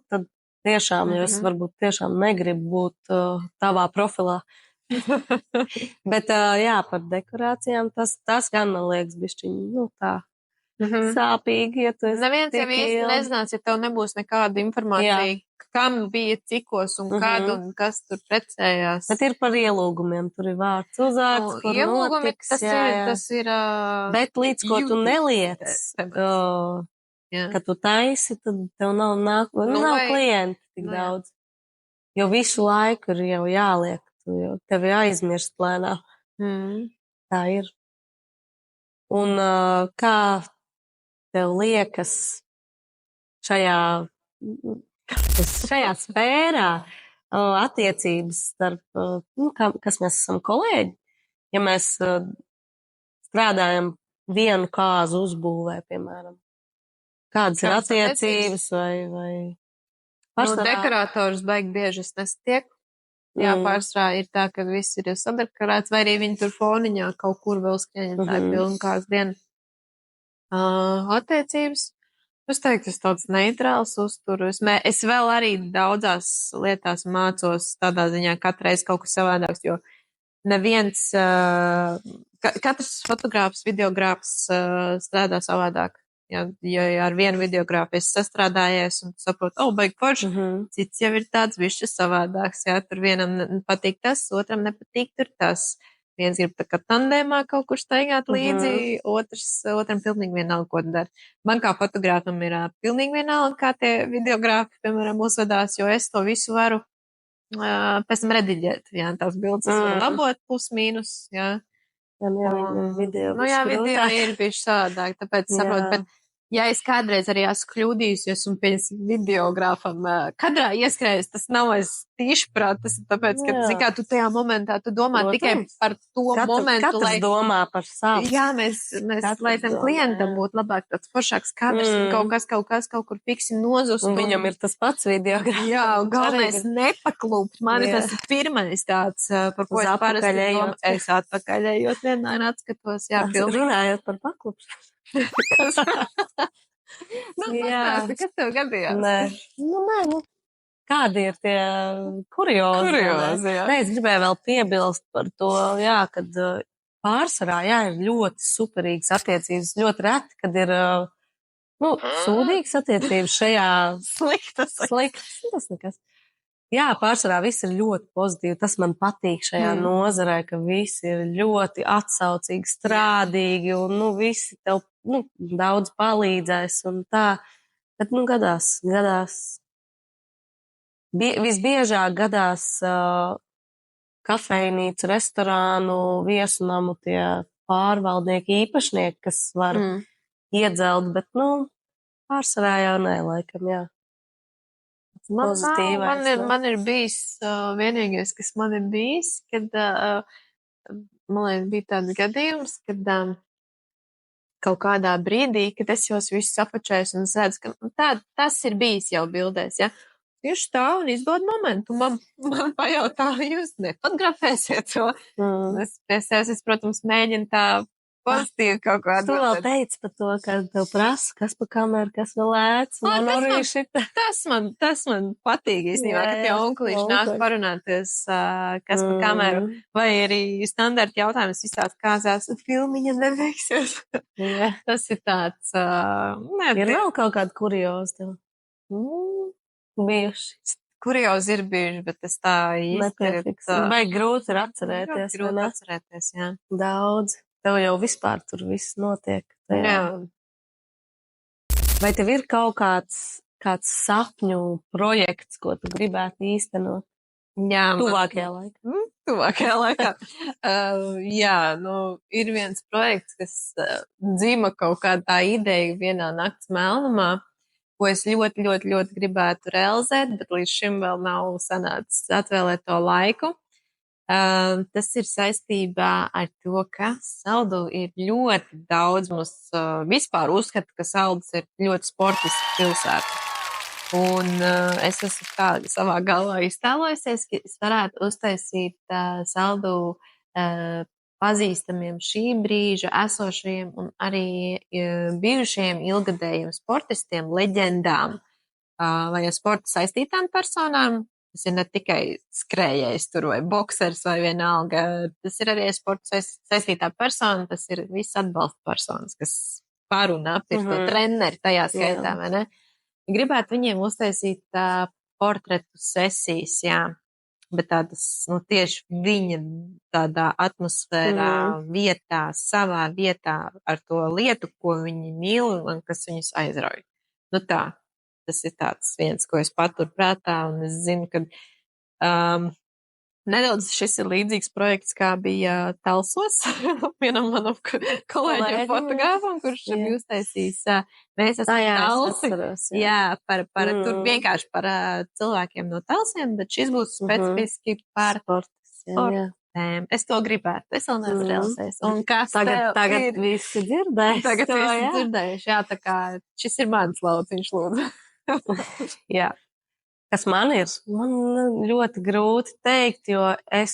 Tad tiešām, jo es varbūt tiešām negribu būt tavā profilā. Bet, par dekorācijām tas gan man liekas bišķiņi, tā sāpīgi, ja tu esi neviens jau īsti nezinās, ja tev nebūs nekāda informācija, kam bija cikos un kad un kas tur precējās. Bet ir par ielūgumiem, tur ir vārds uzvārds, kur notiks. Tas ir bet līdz ko tu neliec, ka tu taisi, tad tev nav klienti tik daudz. Jo visu laiku ir jau jāliek, jo tev ir aizmirst plēnā. Tā ir. Un kā tev liekas šajā sfērā attiecības starp, kas mēs esam kolēģi, ja mēs strādājam vienu kāzu uzbūvē, piemēram. Kādas ir attiecības vai dekorators baigi bieži es nesatieku. Jā, pārsvarā ir tā, ka viss ir jau sadekorēts, vai arī viņi tur foniņā kaut kur vēl skrieņa, tā ir pilna kāds diena. Attiecības. Es teiktu, tas tāds neitrāls uzturs. Es vēl arī daudzās lietās mācos tādā ziņā katreiz kaut kas savādāks, jo neviens, katrs fotogrāfs, videogrāfs strādā savādāk. Ja ar vienu videogrāfu es sastrādājies un saprotu, baigi forši, cits jau ir tāds bišķi savādāks, tur vienam patīk tas, otram nepatīk tur tas. Viens grib tā kā tandēmā kaut kur staigāt līdzi, otram pilnīgi vienalga, ko dara. Man kā fotogrāfam ir pilnīgi vienalga, kā tie videogrāfi, piemēram, uzvedās, jo es to visu varu pēc tam rediģēt. Jā, tās bildes es varu labot plus mīnus, jā. Video ir bijuši savādāk, tāpēc saprotu, bet ja es kādreiz arī esmu kļūdījusies un pēc videogrāfam kadrā ieskrējies, tas nav aiz tīšprāt, tas ir tāpēc, ka, kā tu tajā momentā, tu domā tikai par to momentu, katrs domā par savu. Jā, mēs lai tam klientam būtu labāk tāds foršāks kadrs, kaut kas kaut kur fiksi nozust. Un viņam ir tas pats videogrāfs. Jā, un galvenais nepaklūpt. Man tas ir pirmais tāds, par ko es parasti domāju. Es atpakaļējot vienmēr atskatos, runājot par paklūpšanu. Kas tev gadījās? Nē. Kādi ir tie kuriozi? Nē, es gribēju vēl piebilst par to, kad pārsvarā, ir ļoti superīgas attiecības, ļoti reti, kad ir, sūdīgas attiecības šajā sliktas, tas nekas. Jā, pārsvarā viss ir ļoti pozitīvi. Tas man patīk šajā nozarē, ka visi ir ļoti atsaucīgi, strādīgi un visi tev daudz palīdzēs un tā. Bet, gadās. Visbiežāk gadās kafejnīcu, restorānu, viesunamu tie pārvaldnieki, īpašnieki, kas var iedzelt, bet, pārsvarā jau nē, laikam, jā. Man ir bijis vienīgais, kas man ir bijis, kad, man liekas, bija tāds gadījums, kad kaut kādā brīdī, kad es jūs visus apačēs un redzu, ka tas ir bijis jau bildēs, ja? Tieši stāv un izbauda momentu. Man pajautā, jūs nefotografēsiet to. Es pie sevis, protams, mēģinu tā pozitīvi kaut kādā. Tu vēl teici par to, ka tev prasa, kas pa kameru, kas vēl ēts. Tas man patīk īstenībā, ka tie onkulīši nāk parunāties, kas pa kameru. Vai arī standarta jautājums visās kāzās, filmiņa neveiksies. Tas ir tāds. Ir vēl kaut kāda kurioza tev? Bijuši. Kuriozi ir bijuši, bet es tā īsti. Vai grūti ir atcerēties? Grūti atcerēties, jā. Daudz. Tev jau vispār tur viss notiek. Jā. Vai tev ir kaut kāds sapņu projekts, ko tu gribētu īstenot? Jā. Tuvākajā laikā. Jā, ir viens projekts, kas dzima kaut kādā ideja vienā nakts melnumā, ko es ļoti, ļoti, ļoti gribētu realizēt, bet līdz šim vēl nav sanācis atvēlēt to laiku. Tas ir saistībā ar to, ka Saldu ir ļoti daudz. Mums vispār uzskata, ka Saldus ir ļoti sportiska pilsēta. Un es esmu tā savā galvā iztēlojusies, ka es varētu uztaisīt Saldu pazīstamiem šī brīža esošajiem un arī bijušajiem ilgadējiem sportistiem, leģendām vai ar sporta saistītām personām. Tas ir ne tikai skrējējs tur vai boksers vai vienalga. Tas ir arī sporta saistītā persona, tas ir viss atbalsta personas, kas pārunā pirto treneri tajā skaitā, vai ne? Gribētu viņiem uztaisīt portretu sesijas, jā. Bet tādas, tieši viņa tādā atmosfērā, vietā, savā vietā ar to lietu, ko viņi mīl un kas viņus aizrauj. Tā. Tas ir tāds viens, ko es paturu prātā, un es zinu, ka nedaudz šis ir līdzīgs projekts, kā bija Talsos, vienam manam kolēģiem fotogrāfam, kurš bija uztaisījis, mēs esam Talsi, tur vienkārši par cilvēkiem no Talsiem, bet šis būs specifiski par sportiem. Es to gribētu, es vēl neesmu realizējis. Un kas tagad visi dzirdēs? Tagad visi dzirdējuši, jā, tā kā šis ir mans lauciņš, lūdzu. Jā. Kas man ir? Man ļoti grūti teikt, jo es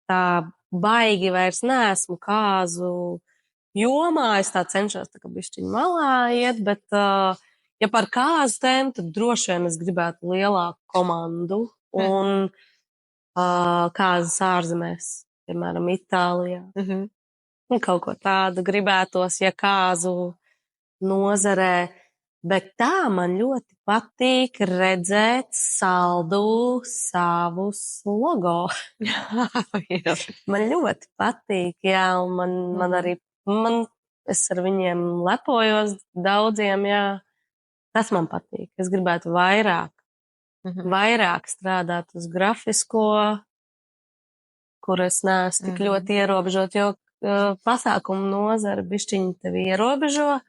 tā baigi vairs neesmu kāzu jomā. Es tā cenšos tā kā bišķiņu malā iet, bet ja par kāzu tēmu, tad droši vien es gribētu lielāku komandu un kāzas ārzemēs, piemēram, Itālijā. Kaut ko tādu gribētos, ja kāzu nozarē. Bet tā man ļoti patīk redzēt Saldu savus logo. Man ļoti patīk, jā, un man arī, es ar viņiem lepojos daudziem, jā. Tas man patīk. Es gribētu vairāk strādāt uz grafisko, kur es neesmu tik ļoti ierobežot, jo pasākumu nozara bišķiņi tevi ierobežo.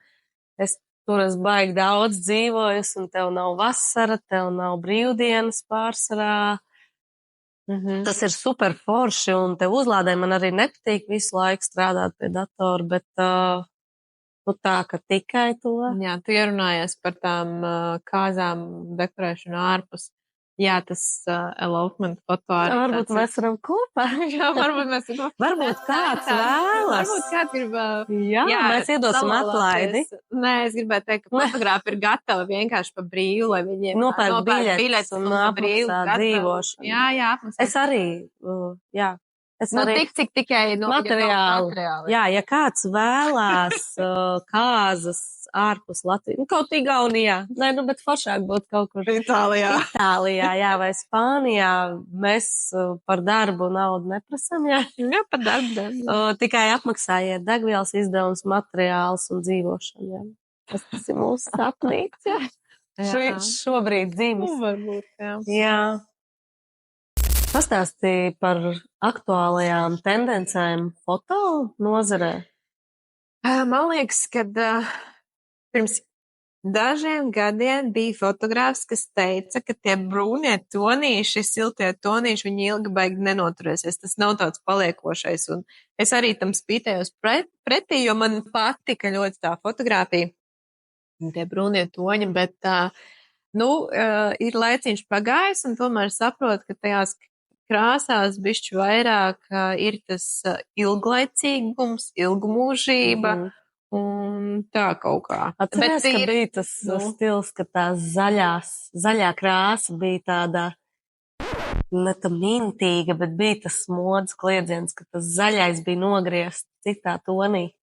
Tur es baigi daudz dzīvojus, un tev nav vasara, tev nav brīvdienas pārsvarā. Tas ir super forši, un tev uzlādē man arī nepatīk visu laiku strādāt pie datora, bet tā, ka tikai to. Jā, tu ierunājies par tām kāzām dekorēšanu ārpus. Jā, tas elopement foto arī. Varbūt mēs varam kopā. Jā, varbūt mēs varam kopā. Varbūt kāds vēlas. Varbūt kāds grib. Jā, mēs iedosim atlaidi. Nē, es gribētu teikt, ka fotogrāfi ir gatavi vienkārši pa brīvu, lai viņiem nopērk biļetes un apmaksā dzīvošanu. Jā, apmaksā. Es arī, jā. Tik, cik tikai materiāli. Jā, ja kāds vēlās kāzas ārpus Latvijas, kaut Igaunijā, bet foršāk būtu kaut kur Itālijā, jā, vai Spānijā, mēs par darbu naudu neprasam, jā? Jā, par darbu. Tikai apmaksājiet degvielas izdevums, materiāls un dzīvošanu, jā. Tas ir mūsu sapnīts, jā. šobrīd dzimis. Varbūt, jā. Jā. Pastāstīja par aktuālajām tendencēm foto nozarē. Man liekas, ka pirms dažiem gadiem bija fotogrāfs, kas teica, ka tie brūnie tonīši, siltie tonīši, viņi ilgi baigi nenoturēsies. Tas nav tāds paliekošais. Un es arī tam spītējos pretī, jo man patika ļoti tā fotografija, tie brūnie toņi, bet, ir laiciņš pagājis un tomēr saprotu, ka tajās krāsās bišķi vairāk ir tas ilglaicīgums, ilgmūžība. Un tā kaut kā. Atceries, ka bija tas stils, ka tā zaļā krāsa bija tāda, ne tā mintīga, bet bija tas modas kliedziens, ka tas zaļais bija nogriezts citā tonī.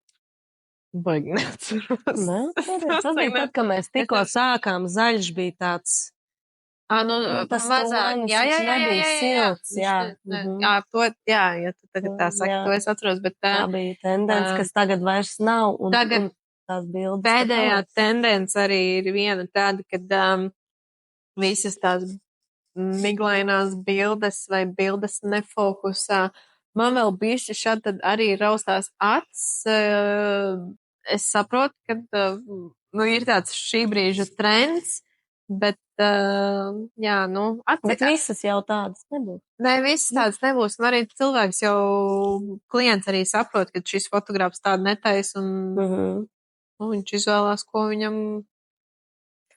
Baigi neatceros. Tas bija tad, kad mēs tikko sākām, zaļš bija tāds. Tas mazāk, jā, nebija silts, jā. Ja tu tagad tā saki, to es atceros, bet tā bija tendence, kas tagad vairs nav, un tās bildes. Pēdējā tendence arī ir viena tāda, kad visas tās miglainās bildes vai bildes nefokusā. Man vēl bišķi šādi tad arī raustās acs. Es saprotu, ka ir tāds šī brīža trends, bet Bet visas jau tādas nebūs. Nē, visas tādas nebūs. Un arī cilvēks jau, klients arī saprot, ka šis fotogrāfs tādu netais un viņš izvēlās, ko viņam.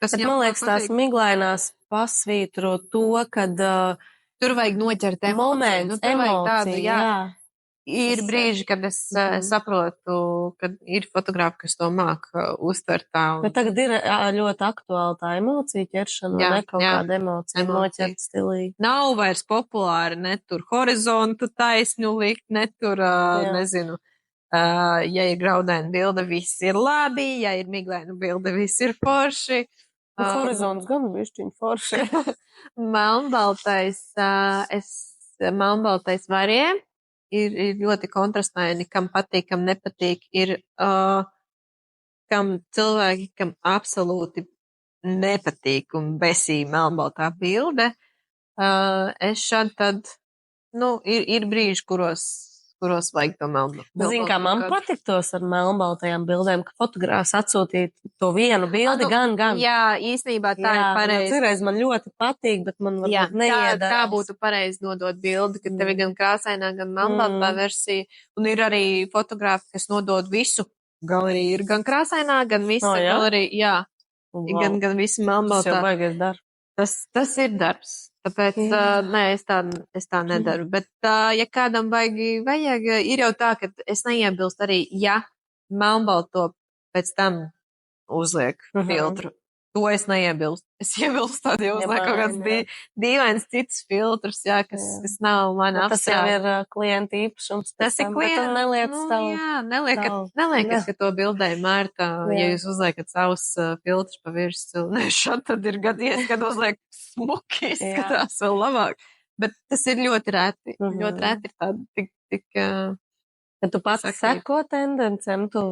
Bet man liekas, tās miglainās pasvītro to, kad tur vajag noķert moments, emociju, jā. Ir brīži, kad es saprotu, ka ir fotografi, kas to māk uztvert tā. Bet tagad ir ļoti aktuāla tā emocija ķeršana, vai ne kaut kāda emocija noķert stilī. Nav vairs populāri ne tur horizontu taisņu likt, ne tur, nezinu, ja ir graudaina bilde, viss ir labi, ja ir miglaina bilde, viss ir forši. Horizonts gan bišķiņ forši. Melnbaltais varie. Ir ļoti kontrastaini, kam patīk, kam nepatīk. Ir kam cilvēki, kam absolūti nepatīk un besī melnbaltā bilde. Es šādi tad, ir brīži, kuros vajag to melnbaltu. Zini, kā man patiktos ar melnbaltajām bildēm, ka fotogrāfs atsūtīja to vienu bildi gan. Jā, īstenībā tā ir pareizi. Cerēs man ļoti patīk, bet man varbūt neiedarās. Tā būtu pareizi nodot bildi, ka tev ir gan krāsainā, gan melnbaltā versija. Un ir arī fotografi, kas nodod visu. Galerija ir gan krāsainā, gan visa galerija. Jā, gan visi melnbaltā. Tas jau baigais darbs. Tas ir darbs. Tāpēc, es tā nedaru. Bet, ja kādam vajag, ir jau tā, ka es neiebilstu arī, ja melnbalto pēc tam uzliek filtru. To es neiebilstu. Es iebilstu tādu, ja uzliek kaut kāds dīvains cits filtrus, kas nav man apstrādi. Tas jau ir klienta īpašums. Tas ir klienta. Neliekat, ka to bildēju mērtā, ja jūs uzliekat savus filtrus pa virsmu. Šad tad ir gadies, kad uzliek smuki, izskatās vēl labāk. Bet tas ir ļoti reti. Ļoti reti ir tādi tik Ja tu pats seko tendencēm, tu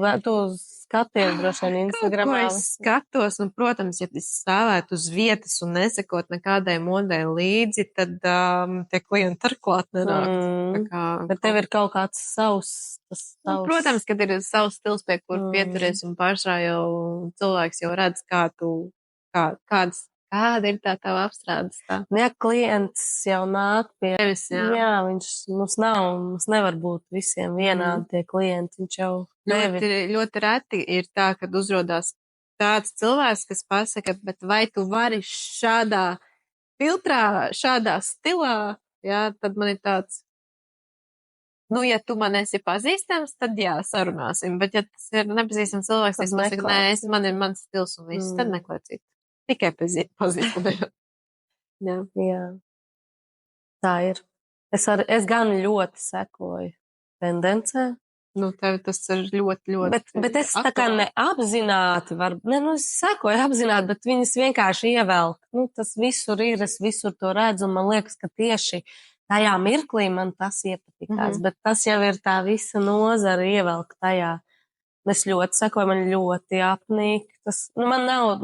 skaties droši vien Instagramā. Ko es skatos, un, protams, ja es stāvētu uz vietas un nesekot nekādai modei līdzi, tad tie klienti turklāt nenāk. Bet tev ir kaut kāds savs. Protams, kad ir savs stils, pie kur pieturies, un pārsvarā jau cilvēks jau redz, kāda ir tā tava apstrādes tā. Ja klients jau nāk pie tevis, viņš mums nevar būt visiem vienādi tie klienti, viņš jau ļoti reti ir tā, kad uzrodās tāds cilvēks, kas pasaka, bet vai tu vari šādā filtrā, šādā stilā, tad man ir tāds, ja tu man esi pazīstams, tad sarunāsim, bet ja tas ir nepazīstams cilvēks, es pasaka, man ir mans stils un viss, tad meklēcīt. Tikai pazīstamajā. Jā. Tā ir. Es gan ļoti sekoju tendencē. Tev tas ir ļoti. Bet es tā kā neapzināti es sekoju apzināti, bet viņas vienkārši ievelk. Tas visur ir, es visur to redzu, un man liekas, ka tieši tajā mirklī man tas iepatikās. Bet tas jau ir tā visa nozara ievelk tajā. Es ļoti sekoju, man ļoti apnīk. Tas, man nav,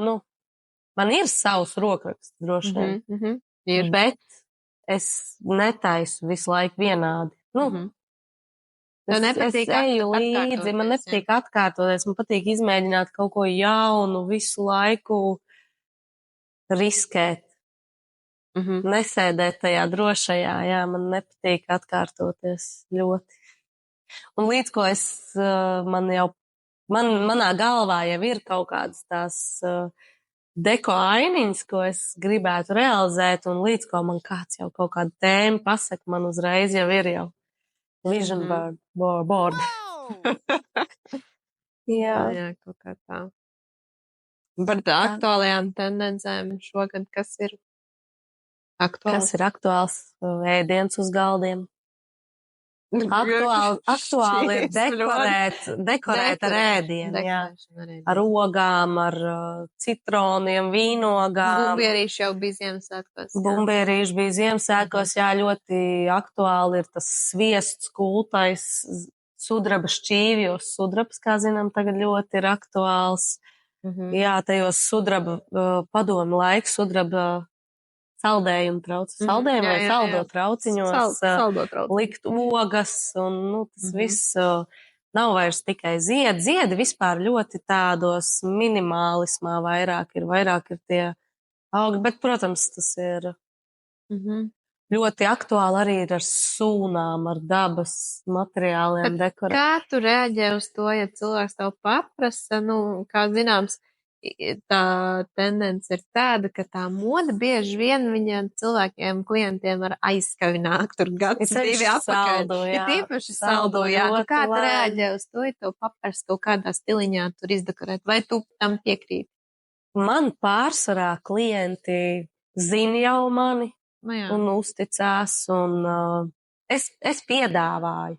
Man ir savs rokraksts, droši vien. Ir. Bet es netaisu visu laiku vienādi. Tev nepatīk eju līdzi, man nepatīk atkārtoties, man patīk izmēģināt kaut ko jaunu, visu laiku riskēt. Nesēdēt tajā drošajā, jā, man nepatīk atkārtoties ļoti. Un līdz ko manā galvā jau ir kaut kādas tās deko ainiņas, ko es gribētu realizēt, un līdz ko man kāds jau kaut kādu tēmu pasaka, man uzreiz jau ir jau vision board. Jā, kaut kā tā. Par tā aktuālajām tendencēm šogad, kas ir aktuāls? Kas ir aktuāls? Ēdiens uz galdiem. Aktuāli ir dekorēt ar ēdienu, jā. Ar ogām, ar citroniem, vīnogām. Bumbierīši jau bija Ziemassvētkos. Bumbierīši bija Ziemassvētkos, jā, ļoti aktuāli ir tas sviests, kultais, sudraba šķīvjos. Sudrabs, kā zinām, tagad ļoti ir aktuāls. Jā, tajos sudraba padomu laiku, sudraba saldējumu vai saldo trauciņos, likt ogas, un tas viss nav vairs tikai ziedi. Ziedi vispār ļoti tādos minimālismā vairāk ir tie augi, bet, protams, tas ir ļoti aktuāli arī ir ar sūnām, ar dabas materiāliem dekorēt. Kā tu reaģē uz to, ja cilvēks tev paprasa, kā zināms, tā tendence ir tāda, ka tā moda bieži vien viņiem cilvēkiem, klientiem var aizskavināt tur gads, divi apakaļ. Ir īpaši saldo, jā. Kā tu reaģē uz to, ja tev paprast kaut kādā stiliņā tur izdekorēt? Vai tu tam piekrīti? Man pārsvarā klienti zina jau mani un uzticās, un es piedāvāju.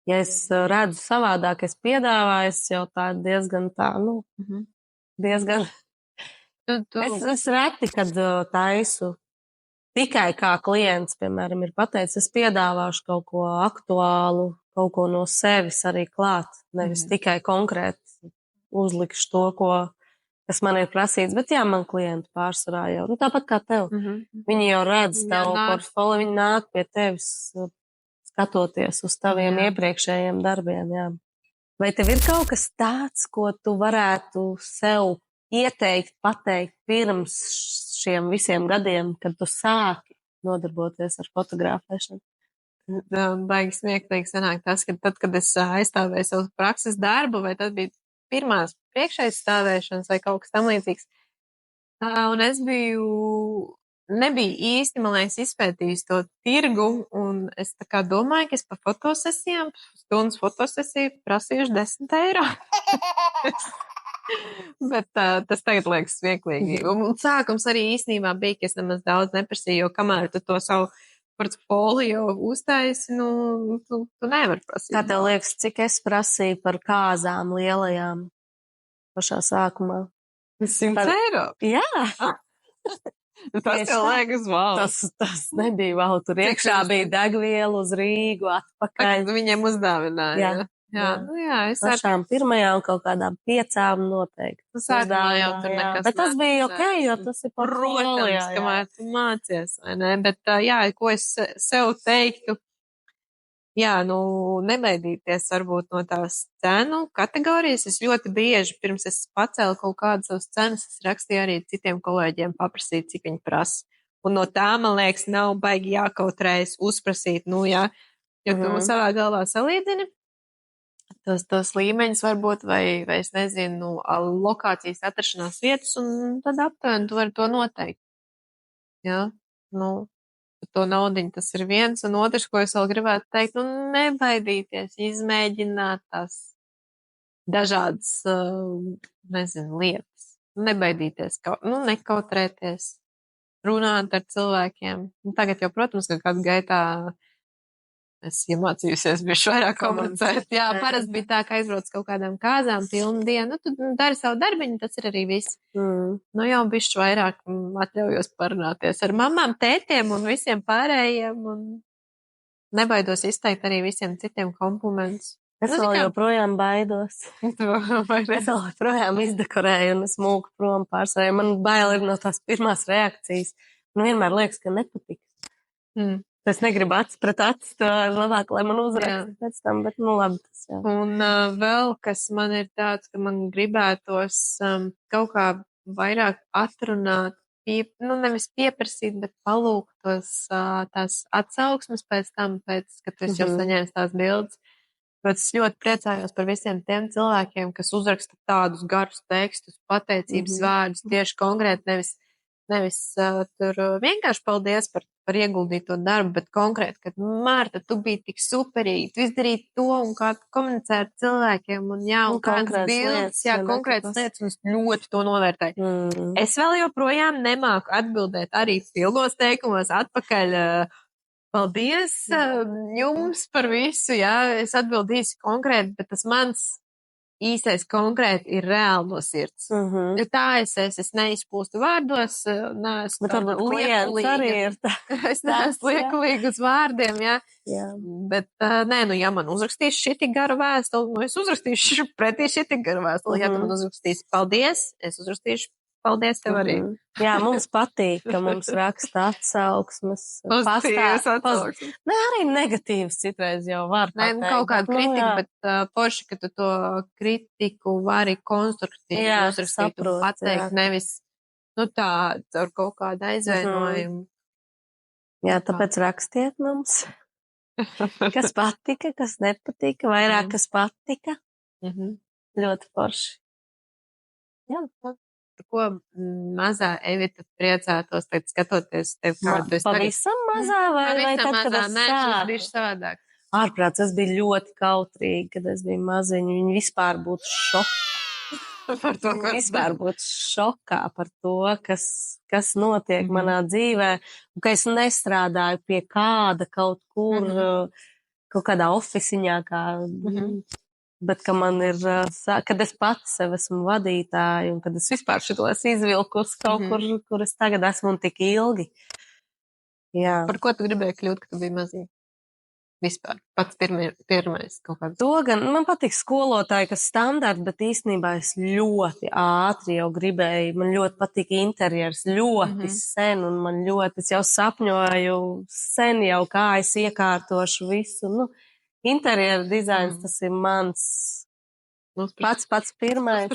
Ja es redzu savādāk, es piedāvāju, es jau tā diezgan tā, diezgan. Es reti, kad taisu tikai kā klients, piemēram, ir pateicis, es piedāvāšu kaut ko aktuālu, kaut ko no sevis arī klāt, nevis tikai konkrēti uzlikšu to, kas man ir prasīts, bet jā, man klienti pārsvarā jau, tāpat kā tev. Viņi jau redz tavu portfolio, viņi nāk pie tevis skatoties uz taviem iepriekšējiem darbiem, jā. Vai tev ir kaut kas tāds, ko tu varētu sev ieteikt, pateikt pirms šiem visiem gadiem, kad tu sāki nodarboties ar fotografēšanu? Baigi smieklīgi sanāk tas, ka tad, kad es aizstāvēju savu prakses darbu, vai tad bija pirmās priekšaizstāvēšanas vai kaut kas tam līdzīgs. Un es nebija īsti, man liekas, izpētījis to tirgu, un es tā kā domāju, ka es pa fotosesijām, stundas fotosesiju prasījuši 10 eiro. Bet tas tagad liekas smieklīgi. Un sākums arī īstenībā bija, ka es nemaz daudz neprasīju, jo kamēr tu to savu portfolio uztaisi, tu nevari prasīt. Kā tev liekas, cik es prasīju par kāzām lielajām pašā sākumā? 100 eiro? Jā. Tas tev liekas, wow. Tas nebija wow. Tur iekšā bija degviela uz Rīgu atpakaļ. Viņiem uzdāvināja. Jā, pašām pirmajām kaut kādām 5 noteikti. Sākumā jau tur nekas. Bet tas bija ok, jo tas ir protams, kamēr tu mācies, vai ne? Bet ko es sev teiktu, nebaidīties varbūt no tās cenu kategorijas. Es ļoti bieži, pirms es pacēlu kaut kādas savas cenas, es rakstīju arī citiem kolēģiem paprasīt, cik viņi prasa. Un no tā, man liekas, nav baigi jākautrējas uzprasīt, jo tu savā galvā salīdzini tos līmeņus varbūt, vai es nezinu, lokācijas atrašanās vietas, un tad aptuveni tu vari to noteikt. Jā, to naudiņu tas ir viens, un otrs, ko es vēl gribētu teikt, nebaidīties, izmēģināt tās dažādas, lietas. Nebaidīties, nekautrēties, runāt ar cilvēkiem. Tagad jau, protams, ka kādu gaitā es iemācījusies bišķi vairāk komunicēt. Jā, parasti bija tā, ka aizbrauc kaut kādām kāzām pilnu dienu. Tu dari savu darbiņu, tas ir arī viss. Jau bišķi vairāk atļaujos parunāties ar mamām, tētiem un visiem pārējiem. Un nebaidos izteikt arī visiem citiem komplimentus. Es vēl joprojām baidos. Es vēl joprojām izdekorēju un es mūku prom pārsvarā. Man bail ir no tās pirmās reakcijas. Man vienmēr liekas, ka nepatiks. Es negribu acis pret acis, to labāk, lai man uzraksta pēc tam, bet nu labi tas jā. Un vēl, kas man ir tāds, ka man gribētos kaut kā vairāk atrunāt, nevis pieprasīt, bet palūgt tās atsauksmes pēc tam, kad es jau saņēmu tās bildes. Bet es ļoti priecājos par visiem tiem cilvēkiem, kas uzraksta tādus garus tekstus, pateicības vārdus, tieši konkrēti nevis tur vienkārši paldies par ieguldīto darbu, bet konkrēti, ka Marta, tu biji tik superīgi, tu izdarīji to un kā tu komunicē ar cilvēkiem un un kādas bildes, konkrētas lietas, un es ļoti to novērtēju. Es vēl joprojām nemāku atbildēt arī pilnos teikumos atpakaļ. Paldies jums par visu, es atbildīšu konkrēti, bet tas mans īstais konkrēti ir reāli no sirds. Jo tā es neizpūstu vārdos, neesmu tāda liekulīga. Arī ir tā. Es neesmu liekulīga uz vārdiem, Bet, ja man uzrakstīs šitik garu vēstuli, es uzrakstīšu pretī šitik garu vēstuli. Ja tu man uzrakstīsi paldies, es uzrakstīšu paldies tev arī. Jā, mums patīk, ka mums raksta atsauksmes. Pozitīvas atsauksmes. Ne, arī negatīvas citreiz jau var pateikt. Ne, kaut kādu kritiku, bet forši, ka tu to kritiku vari konstruktīvi uzrakstīt un pateikt, nevis, tā, ar kaut kādu aizvainojumu. Jā, tāpēc rakstiet mums. Kas patika, kas nepatika, vairāk kas patika. Ļoti forši. Jā, par ko mazā Evita priecātos, tagad skatoties tev kādu. Pavisam mazā vai tad, kad es sāku? Savādāk. Ārprāts, es biju ļoti kautrīga, kad es biju maziņa. Viņi vispār būtu šokā. Par to, Viņi vispār būtu šokā par to, kas notiek manā dzīvē. Un ka es nestrādāju pie kāda kaut kur, kaut kādā ofisiņā, bet ka man ir, kad es pats sev esmu vadītāja un kad es vispār šito esmu izvilkus kaut kur es tagad esmu un tik ilgi. Jā. Par ko tu gribēji kļūt, kad tu biji mazīga? Vispār. Pats pirmais kaut kāds. To gan, man patīk skolotāji, kas standarti, bet īstenībā es ļoti ātri jau gribēju, man ļoti patīk interjers, ļoti sen un man ļoti, es jau sapņoju sen jau, kā es iekārtošu visu, interjera dizains, tas ir mans pats pirmais.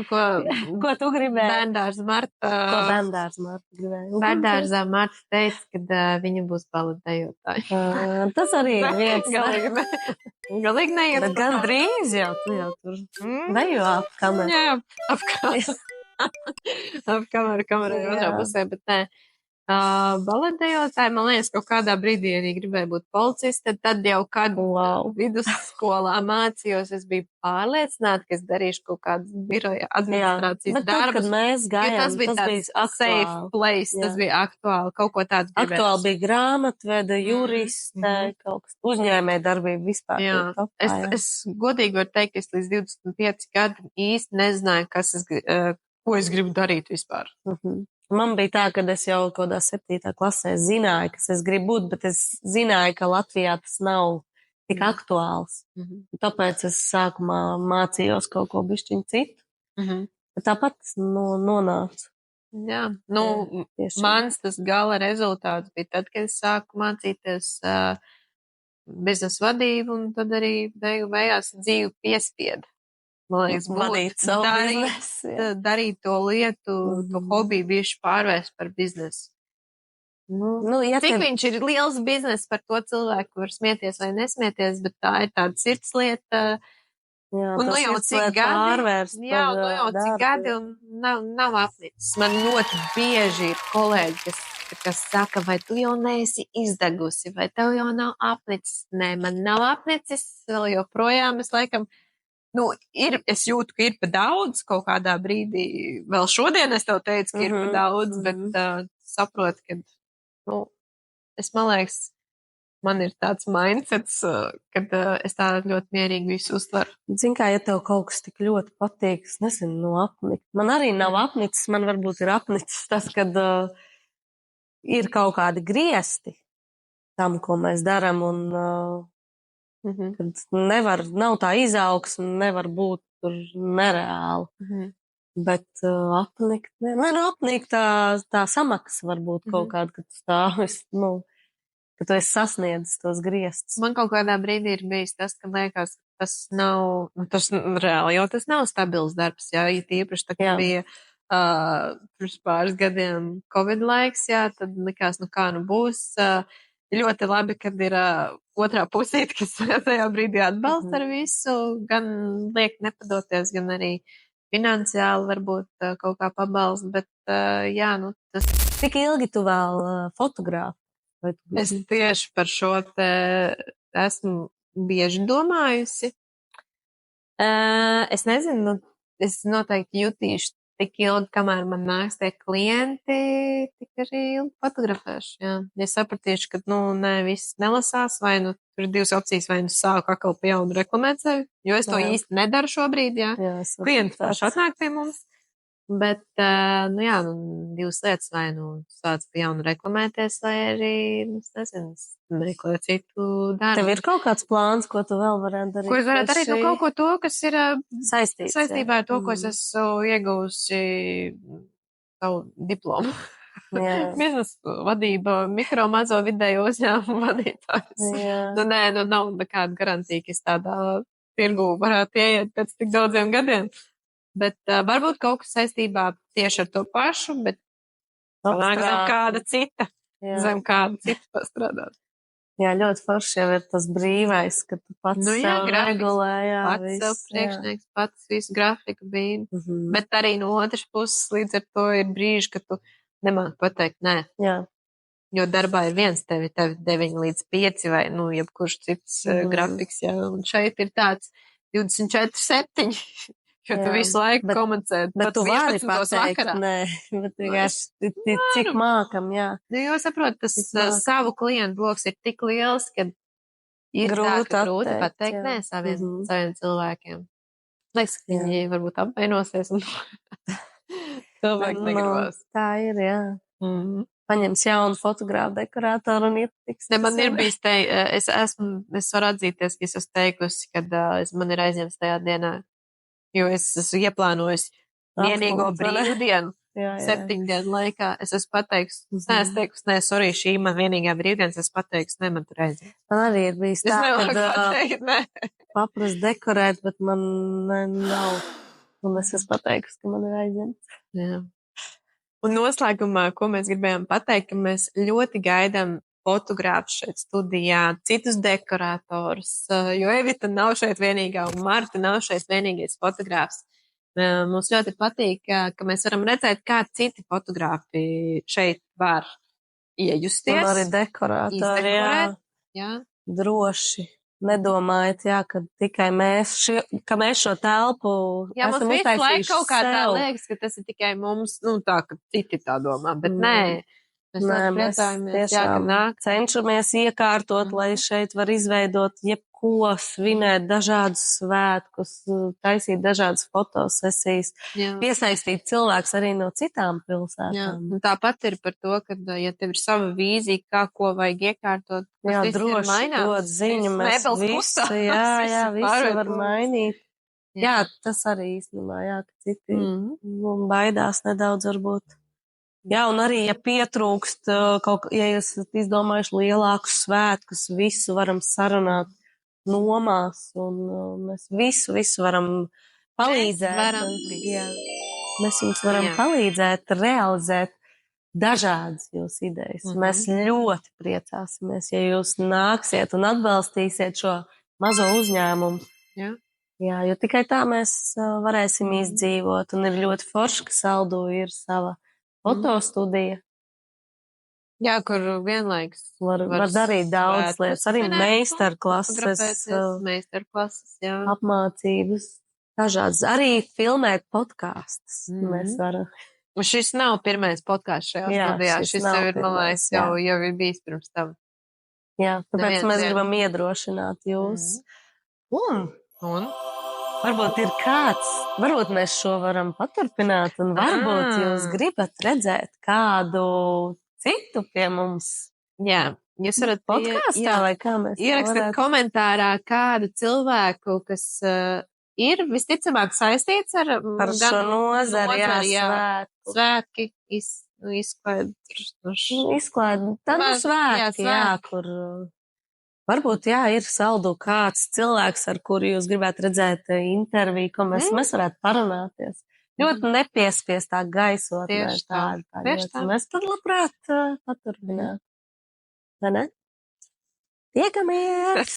Ko tu gribēji? Bērndārs Marta. Ko bērndārs Marta gribēja? Bērndārzā Marta teica, ka viņa būs baletdejotāja. Tas arī ir viens. Galīgi neiet. Bet gan drīz jau, tu jau tur dejo ap kameru. Jā, ap kameru. Ap kameru otrā pusē, bet nē. Baletdejotāji, man liekas, kaut kādā brīdī arī gribēju būt policiste, tad jau, kad vidusskolā mācījos, es biju pārliecināta, ka es darīšu kaut kādu biroja administrācijas darbus. Kad mēs gājām, tas bija tāds safe place, tas bija aktuāli, kaut ko tādu gribētu. Aktuāli bija grāmatvede, juriste, kaut kas uzņēmē darbība vispār. Jā, es godīgi varu teikt, ka es līdz 25 gadu īsti nezināju, ko es gribu darīt vispār. Man bija tā, ka es jau kādā 7. klasē zināju, kas es gribu būt, bet es zināju, ka Latvijā tas nav tik aktuāls. Tāpēc es sākumā mācījos kaut ko bišķiņu citu. Bet tāpat nonācu. Jā, mans tas gala rezultāts bija tad, kad es sāku mācīties biznesa vadību, un tad arī beigās dzīvi piespieda. Man liekas, darīt to lietu, to hobiju bieži pārvērst par biznesu. Cik viņš ir liels biznes par to cilvēku, var smieties vai nesmieties, bet tā ir tāda sirdslieta. Jā, un jau cik gadi, un nav apnicis. Man ļoti bieži ir kolēģi, kas saka, vai tu jau neesi izdegusi, vai tev jau nav apnicis. Nē, man nav apnicis, vēl joprojām es laikam. Es jūtu, ka ir pa daudz kaut kādā brīdī. Vēl šodien es tev teicu, ka ir pa daudz, bet saprotu, ka, man liekas, man ir tāds mindsets, kad es tā ļoti mierīgi visu uztveru. Zini kā, ja tev kaut kas tik ļoti patīk, es nezinu, apnikt. Man arī nav apnicis, man varbūt ir apnicis tas, kad ir kaut kādi griesti tam, ko mēs daram, un Kad nav tā izaugsme, nevar būt tur nereāli. Bet apnikt, apnikt tā samaksa var būt kaut kāda, kad tu stāvis, ka tu esi sasniedzis tos griestus. Man kaut kādā brīdī ir bijis tas, ka liekas, tas nav, tas reāli, jo tas nav stabils darbs, jā, ja tīpaši tā, ka bija pirms pāris gadiem Covid laiks, jā, tad likās, kā būs. Ļoti labi, kad ir otrā pusīte, kas tajā brīdī atbalsta ar visu, gan liek nepadoties, gan arī finansiāli varbūt kaut kā pabalst, bet jā, tas. Cik ilgi tu vēl fotogrāfi? Es tieši par šo te esmu bieži domājusi. Es nezinu, es noteikti jutīšu tik ilgi, kamēr man nāks tie klienti, tik arī ilgi fotografēšu, jā. Ja sapratīšu, ka, nē, viss nelasās, vai tur ir divas opcijas, vai sāku atkal pie jaunu reklamēt sevi, jo es to īsti nedaru šobrīd, jā. Klienti paši atnāk pie mums. Bet, divas lietas, vai sāc pie jaunu reklamēties, vai arī, nezinu, meklē citu darbu. Tev ir kaut kāds plāns, ko tu vēl varētu darīt? Ko es varētu darīt? Kaut ko to, kas ir saistībā ar to, ko es esmu ieguvusi savu diplomu. Biznesa vadība, mikro, mazo, vidējo uzņēmumu vadītājs. Nav nekāda garantija, ka es tādā tirgu varētu ieiet pēc tik daudziem gadiem. Bet varbūt kaut kas saistībā tieši ar to pašu, bet zem kāda cita pastrādāt. Jā, ļoti forši jau ir tas brīvais, ka tu pats regulē. Pats sev priekšnieks, pats visu grafiku bija. Bet arī no otras puses līdz ar to ir brīži, ka tu nemāki pateikt nē. Jā. Jo darbā ir viens tevi 9 līdz 5 vai, jebkurš cits grafiks, jā. Un šeit ir tāds 24/7. Jo tu visu laiku komunicē. Bet tu vari pateikt, nē, bet vienkārši cik mākam, jā. Jo saprot, tas savu klientu bloks ir tik liels, ka ir grūti pateikt, nē, saviem cilvēkiem. Liekas, ka viņi varbūt apvainosies un cilvēki negribas. Tā ir, jā. Paņems jaunu fotogrāfu dekorātoru un ietiks. Ne, man ir bijis es varu atzīties, ka es esmu teikusi, kad man ir aizņemts tajā dienā. Jo es esmu ieplānojis vienīgo brīvdienu 7 dienu laikā. Es esmu pateikusi, nē, sorry, šī man vienīgā brīvdienas, es pateikusi, nē, man tur aiziet. Man arī ir bijis tā, kad paprast dekorēt, bet man nav. Un es esmu pateikusi, ka man ir aizņemts. Jā. Un noslēgumā, ko mēs gribējām pateikt, ka mēs ļoti gaidām fotogrāfus šeit studijā, citus dekorātorus, jo Evita nav šeit vienīgā un Marta nav šeit vienīgais fotogrāfs. Mums ļoti patīk, ka mēs varam redzēt, kā citi fotogrāfi šeit var iejusties. Un arī dekorātori, jā. Droši. Nedomājiet, ka tikai mēs šo telpu esam uztaisījuši sev. Jā, mums visu laiku kaut kā tā liekas, ka tas ir tikai mums, tā, ka citi tā domā, bet nē. Mēs tiešām cenšamies iekārtot, lai šeit var izveidot jebko, svinēt dažādus svētkus, taisīt dažādas fotosesijas, piesaistīt cilvēkus arī no citām pilsētām. Jā, un tāpat ir par to, ka, ja tev ir sava vīzija, kā ko vajag iekārtot, tas droši dod ziņu, mēs visi var mainīt. Jā, tas arī īstenībā, ka citi baidās nedaudz varbūt. Jā, un arī, ja pietrūkst ja jūs izdomājuši lielākus svētkus, visu varam sarunāt nomās, un mēs visu varam palīdzēt. Mēs jums varam palīdzēt realizēt dažādas jūsu idejas. Mēs ļoti priecāsimies, ja jūs nāksiet un atbalstīsiet šo mazo uzņēmumu. Jā, jo tikai tā mēs varēsim izdzīvot, un ir ļoti forši, ka Saldū ir sava fotostudija. Jā, kur vienlaiks var darīt daudz lietas. Arī meistarklases, jā. Apmācības, dažādas. Arī filmēt podkāstus. Mēs varam. Un šis nav pirmais podkāsts šajā studijā. Šis jau ir, man liekas, jau ir bijis pirms tam. Jā, tāpēc mēs gribam iedrošināt jūs. Un? Varbūt ir kāds, varbūt mēs šo varam paturpināt, un varbūt jūs gribat redzēt kādu citu pie mums. Jā, Jūs varat Podkāstā vai kā mēs to ierakstīt varētu? komentārā kādu cilvēku, kas ir visticamāk saistīts ar Par šo nozari, svētki, izklaidruši. Izklaidi. Tad nu svētki, kur varbūt, ir saldu kāds cilvēks, ar kuru jūs gribētu redzēt interviju, ko mēs varētu parunāties. Ļoti nepiespiestā gaisotnē. Tieši tā. Mēs tad labprāt paturpināt. Vai ne? Tiekamies!